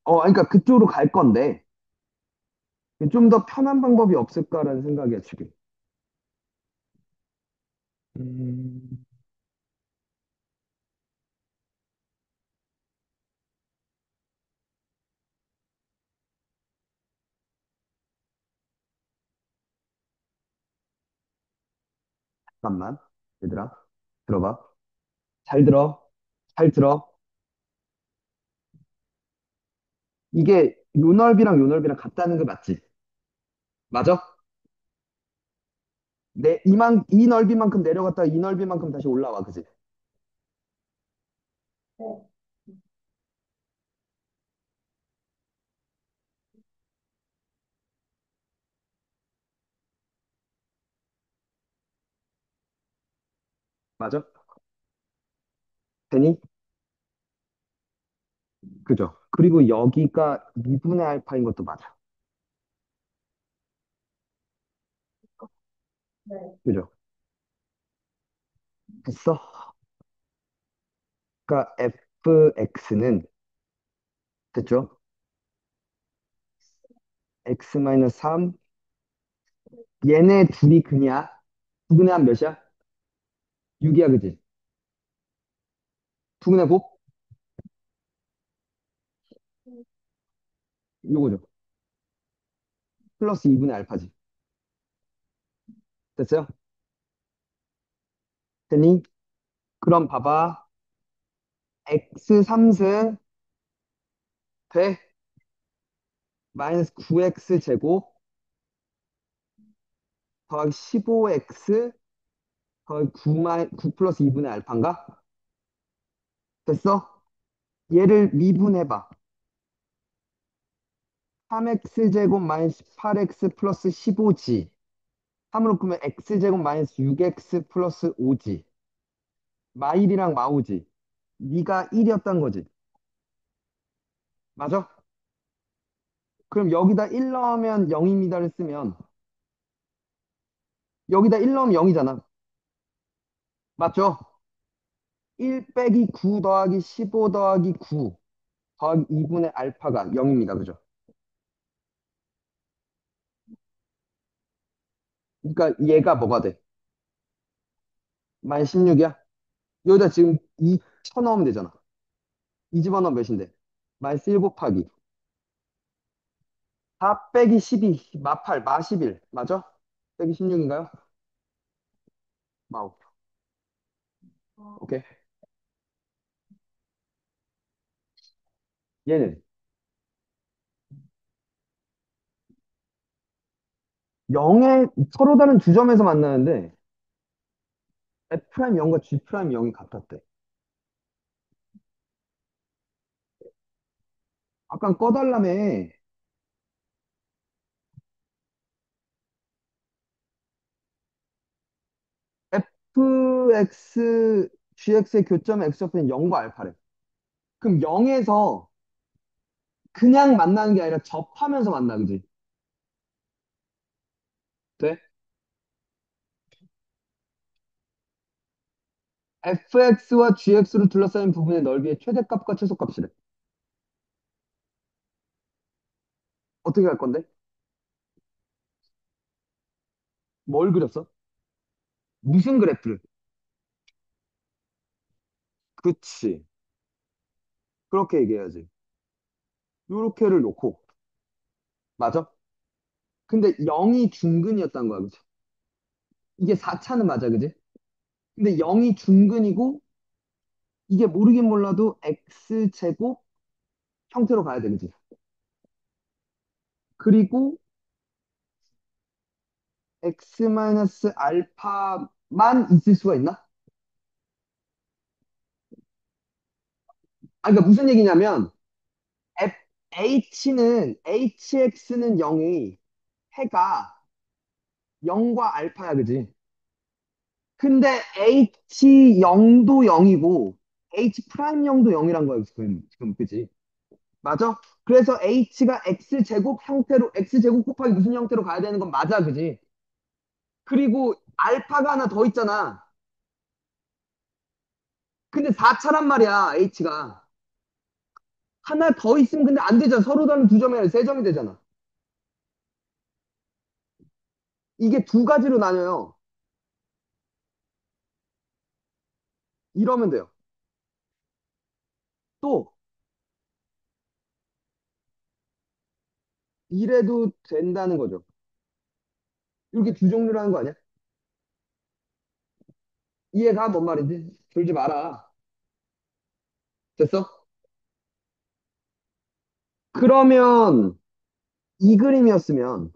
그러니까 그쪽으로 갈 건데, 좀 더 편한 방법이 없을까라는 생각이야, 지금. 음, 잠깐만. 얘들아, 들어봐. 잘 들어. 잘 들어. 이게 요 넓이랑 같다는 거 맞지? 맞아? 이 넓이만큼 내려갔다가 이 넓이만큼 다시 올라와, 그지? 맞아? 되니? 그죠? 그리고 여기가 2분의 알파인 것도 맞아. 그죠? 됐어? 그러니까 fx는 됐죠? x-3 얘네 둘이 그냥 2분의 한 몇이야? 6이야, 그지? 2분의 곱? 요거죠. 플러스 2분의 알파지. 됐어요? 됐니? 그럼 봐봐. x3승 돼? 마이너스 9x 제곱 더하기 15x 더하기 9 플러스 2분의 알파인가? 됐어? 얘를 미분해봐. 3x 제곱 마이너스 8x 플러스 15g. 3으로 끄면 x 제곱 마이너스 6x 플러스 5g. 마일이랑 마오지. 네가 1이었단 거지. 맞아? 그럼 여기다 1 넣으면 0입니다를 쓰면 여기다 1 넣으면 0이잖아. 맞죠? 1 빼기 9 더하기 15 더하기 9 더하기 2분의 알파가 0입니다. 그죠? 그러니까 얘가 뭐가 돼? 마이너스 16이야? 여기다 지금 2 쳐넣으면 되잖아. 이 집어넣으면 몇인데? 마이너스 1 곱하기 4 빼기 12 마팔 마 11 맞아? 빼기 16인가요? 마오. 오케이. 얘는 0에 서로 다른 두 점에서 만나는데 F' 0과 G' 0이 같았대. 아까 꺼달라며. fx, gx의 교점의 x좌표는 0과 알파래. 그럼 0에서 그냥 만나는 게 아니라 접하면서 만나, 그지? 돼? fx와 gx로 둘러싸인 부분의 넓이의 최대값과 최소값이래. 어떻게 할 건데? 뭘 그렸어? 무슨 그래프를? 그치. 그렇게 얘기해야지. 요렇게를 놓고. 맞아? 근데 0이 중근이었단 거야, 그치? 이게 4차는 맞아, 그지? 근데 0이 중근이고, 이게 모르긴 몰라도 x제곱 형태로 가야 돼, 그지? 그리고 x 알파만 있을 수가 있나? 아, 그러니까 무슨 얘기냐면, hx는 0이 해가 0과 알파야, 그지? 근데 h 0도 0이고, h 프라임 0도 0이란 거야, 지금, 그지? 맞아? 그래서 h가 x제곱 형태로, x제곱 곱하기 무슨 형태로 가야 되는 건 맞아, 그지? 그리고 알파가 하나 더 있잖아. 근데 4차란 말이야, h가. 하나 더 있으면 근데 안 되잖아. 서로 다른 두 점이 아니라 세 점이 되잖아. 이게 두 가지로 나뉘어요. 이러면 돼요. 또, 이래도 된다는 거죠. 이렇게 두 종류로 하는 거 아니야? 이해가 뭔 말인지? 졸지 마라. 됐어? 그러면 이 그림이었으면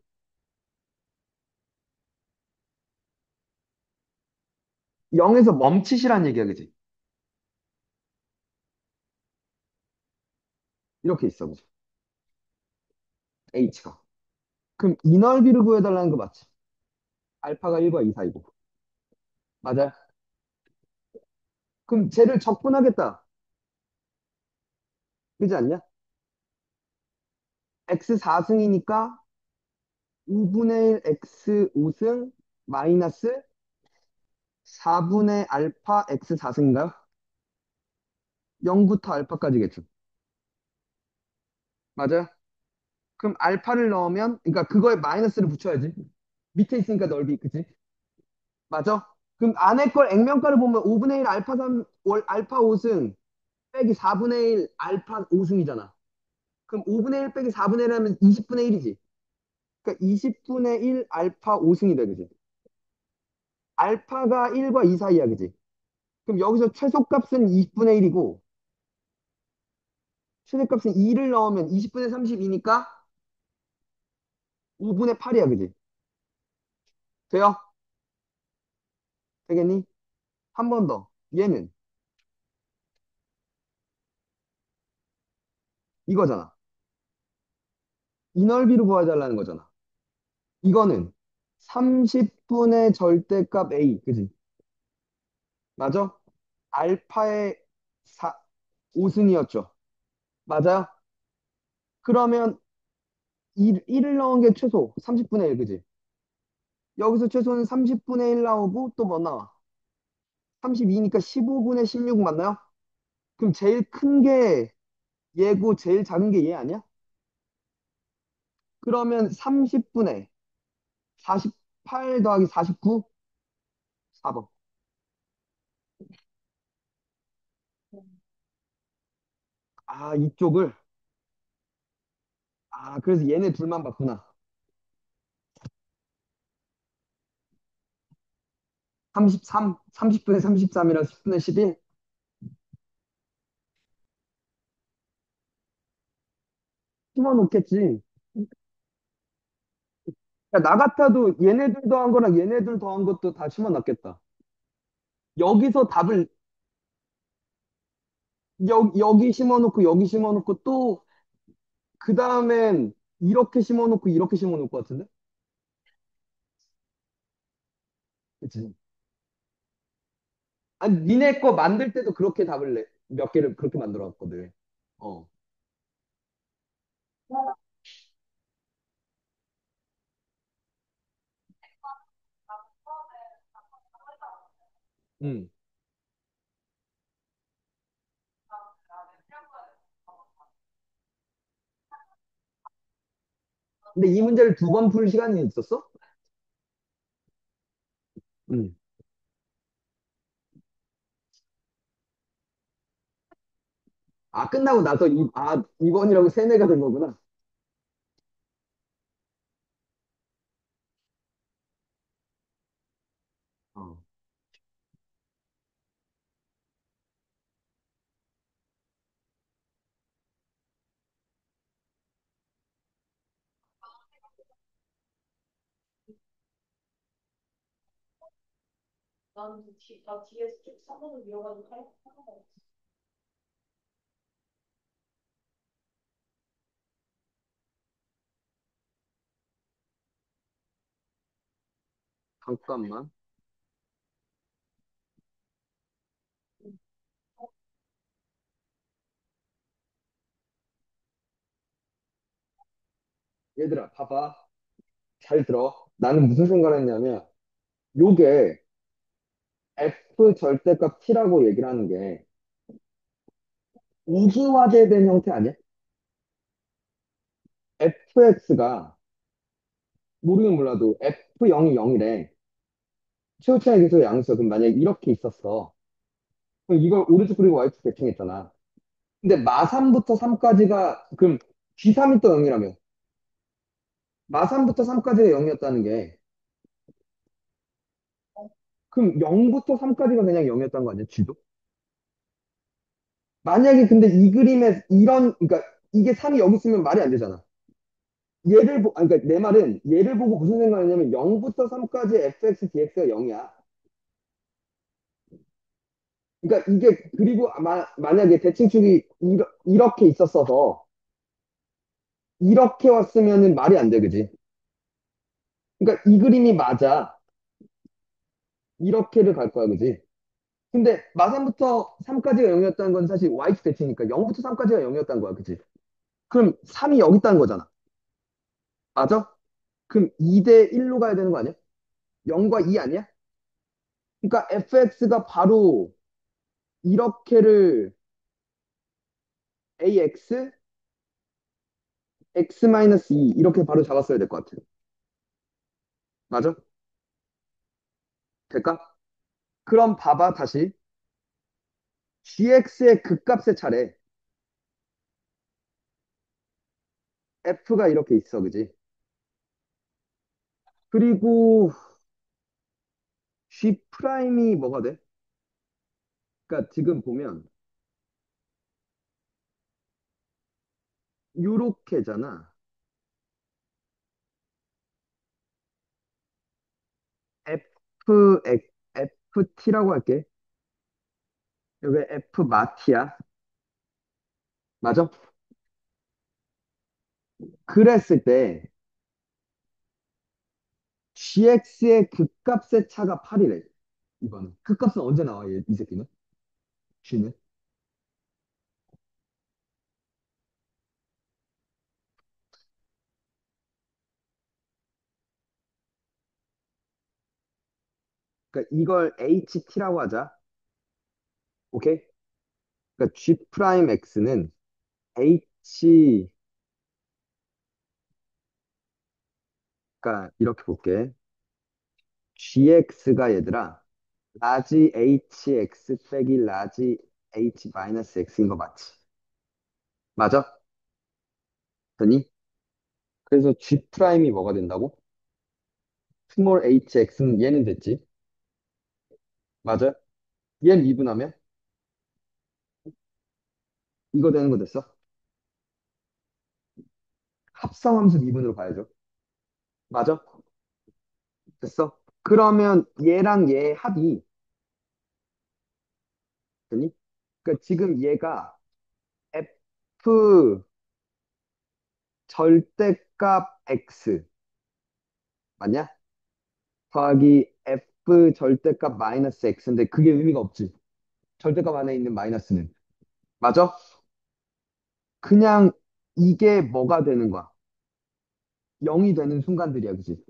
0에서 멈칫이란 얘기야, 그지? 이렇게 있어, 그지? h가. 그럼 이 넓이를 구해달라는 거 맞지? 알파가 1과 2 사이고. 맞아요? 그럼 쟤를 적분하겠다. 그지 않냐? x 4승이니까 5분의 1 x 5승 마이너스 4분의 알파 x 4승인가요? 0부터 알파까지겠죠. 맞아요? 그럼 알파를 넣으면, 그러니까 그거에 마이너스를 붙여야지. 밑에 있으니까 넓이, 그치? 맞아? 그럼 안에 걸 액면가를 보면 5분의 1 알파 3, 알파 5승 빼기 4분의 1 알파 5승이잖아. 그럼 5분의 1 빼기 4분의 1 하면 20분의 1이지. 그러니까 20분의 1 알파 5승이 돼, 그지? 알파가 1과 2 사이야, 그지? 그럼 여기서 최소값은 20분의 1이고, 최대값은 2를 넣으면 20분의 32니까 5분의 8이야, 그지? 돼요? 되겠니? 한 번 더. 얘는 이거잖아. 이 넓이로 구해달라는 거잖아. 이거는 30분의 절대값 A, 그지? 맞아? 알파의 5승이었죠. 맞아요? 그러면 1을 넣은 게 최소 30분의 1, 그지? 여기서 최소는 30분의 1 나오고 또 뭐 나와? 32니까 15분의 16 맞나요? 그럼 제일 큰 게 얘고 제일 작은 게 얘 아니야? 그러면 30분의 48 더하기 49? 4번. 아, 이쪽을? 아, 그래서 얘네 둘만 봤구나. 33, 30분의 33이랑 10분의 11? 심어 놓겠지. 야, 나 같아도 얘네들 더한 거랑 얘네들 더한 것도 다 심어 놨겠다. 여기서 답을, 여기 심어 놓고 여기 심어 놓고 또, 그 다음엔 이렇게 심어 놓고 이렇게 심어 놓을 것 같은데? 그치? 아니, 니네 거 만들 때도 그렇게 답을 몇 개를 그렇게 만들어 왔거든. 어. 음. 근데 이 문제를 두 번 풀 시간이 있었어? 음. 아, 끝나고 나서 이번이라고 세뇌가 된 거구나. 어. 나는 나 뒤에서 쭉 3번을 밀어가지고 할 하는 거. 잠깐만. 얘들아, 봐봐. 잘 들어. 나는 무슨 생각을 했냐면, 요게 F 절대값 T라고 얘기를 하는 게 이기화제된 형태 아니야? fx가 모르긴 몰라도 f0이 0이래. 최고차의 계수가 양수야. 그럼 만약에 이렇게 있었어. 그럼 이걸 오른쪽 그리고 y축 대칭했잖아. 근데 마3부터 3까지가 그럼 g3이 또 0이라며. 마3부터 3까지가 0이었다는 게 그럼 0부터 3까지가 그냥 0이었다는 거 아니야? g도? 만약에 근데 이 그림에 이런 그러니까 이게 3이 여기 있으면 말이 안 되잖아. 그러니까 내 말은 얘를 보고 무슨 생각이냐면 0부터 3까지 fx, dx가 0이야. 그러니까 이게 그리고 만약에 대칭축이 이렇게 있었어서 이렇게 왔으면은 말이 안 돼, 그지? 그러니까 이 그림이 맞아. 이렇게를 갈 거야, 그지? 근데 마삼부터 3까지가 0이었다는 건 사실 y축 대칭이니까 0부터 3까지가 0이었다는 거야, 그지? 그럼 3이 여기 있다는 거잖아. 맞아? 그럼 2대 1로 가야 되는 거 아니야? 0과 2 아니야? 그러니까 fx가 바로 이렇게를 ax, x-2 이렇게 바로 잡았어야 될 것 같아. 맞아? 될까? 그럼 봐봐, 다시. gx의 극값의 차례. f가 이렇게 있어, 그지? 그리고 g 프라임이 뭐가 돼? 그러니까 지금 보면 요렇게잖아. ft라고 할게. 여기 f 마티야. 맞아? 그랬을 때 gx의 극값의 차가 8이래. 이번은. 극값은 언제 나와, 이 새끼는? g는? 그러니까 이걸 ht라고 하자. 오케이? 그러니까 g 프라임 x는 h, 그러니까 이렇게 볼게. gx가 얘들아 라지 hx 빼기 라지 h 마이너스 x인 거 맞지? 맞아? 됐니? 그래서 g 프라임이 뭐가 된다고? 스몰 hx는 얘는 됐지? 맞아? 얘 미분하면 이거 되는 거 됐어? 합성함수 미분으로 봐야죠. 맞아? 됐어? 그러면 얘랑 얘 합이 됐니? 그러니까 지금 얘가 f 절대값 x 맞냐? 더하기 f F 절대값 마이너스 X인데 그게 의미가 없지. 절대값 안에 있는 마이너스는. 맞아? 그냥 이게 뭐가 되는 거야? 0이 되는 순간들이야, 그지?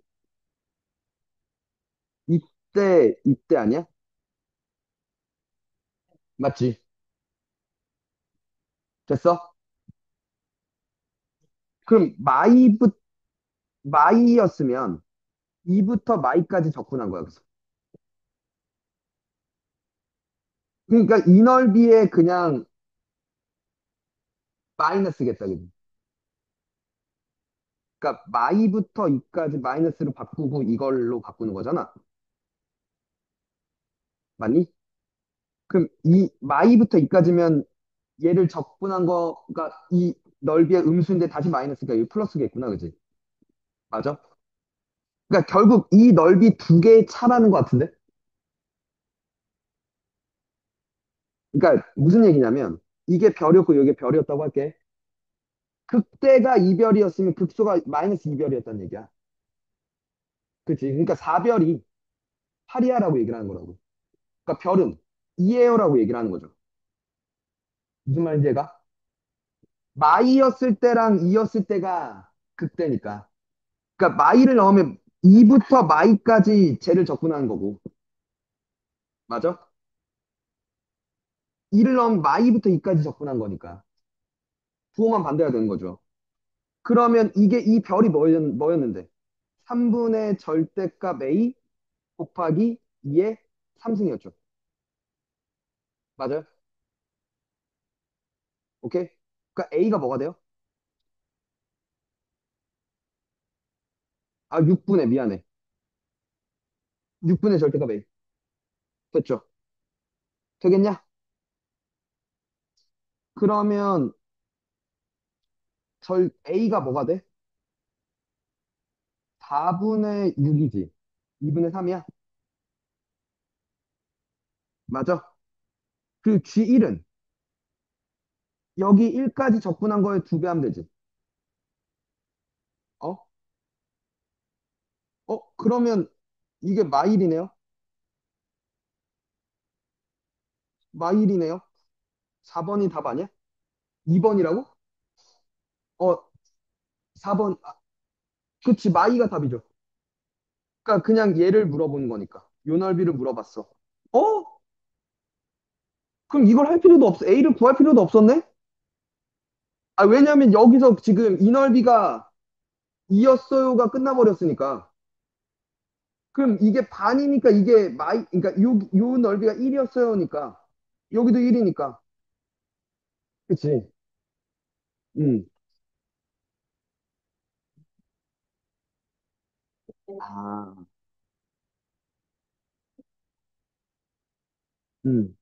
이때 아니야? 맞지? 됐어? 그럼 마이였으면 이부터 마이까지 접근한 거야, 그래서. 그러니까 이 넓이에 그냥 마이너스겠다, 그지? 그러니까 마이부터 이까지 마이너스로 바꾸고 이걸로 바꾸는 거잖아. 맞니? 그럼 이 마이부터 이까지면 얘를 적분한 거가 이 넓이의 음수인데 다시 마이너스가 이 플러스겠구나, 그지? 맞아? 그러니까 결국 이 넓이 두 개의 차라는 것 같은데? 그러니까 무슨 얘기냐면 이게 별이었고 이게 별이었다고 할게. 극대가 이별이었으면 극소가 마이너스 이별이었다는 얘기야. 그치? 그러니까 4별이 8이야라고 얘기를 하는 거라고. 그러니까 별은 2예요라고 얘기를 하는 거죠. 무슨 말인지 얘가? 마이였을 때랑 2였을 때가 극대니까. 그러니까 마이를 넣으면 2부터 마이까지 쟤를 접근하는 거고. 맞아? 2를 넣으면 마이부터 2까지 접근한 거니까. 부호만 반대가 되는 거죠. 그러면 이게 이 별이 뭐였는데? 3분의 절대값 A 곱하기 2의 3승이었죠. 맞아요? 오케이? 그러니까 A가 뭐가 돼요? 아, 6분의 미안해. 6분의 절대값 A. 됐죠? 되겠냐? 그러면 A가 뭐가 돼? 4분의 6이지. 2분의 3이야? 맞아? 그리고 G1은 여기 1까지 접근한 거에 2배 하면 되지. 어? 그러면 이게 마일이네요? 마일이네요? 4번이 답 아니야? 2번이라고? 어, 4번. 아, 그치, 마이가 답이죠. 그러니까 그냥 얘를 물어보는 거니까. 요 넓이를 물어봤어. 어? 그럼 이걸 할 필요도 없어. A를 구할 필요도 없었네? 아, 왜냐면 여기서 지금 이 넓이가 2였어요가 끝나버렸으니까. 그럼 이게 반이니까 이게 그러니까 요 넓이가 1이었어요니까. 여기도 1이니까. 그치? 음. 아, 음.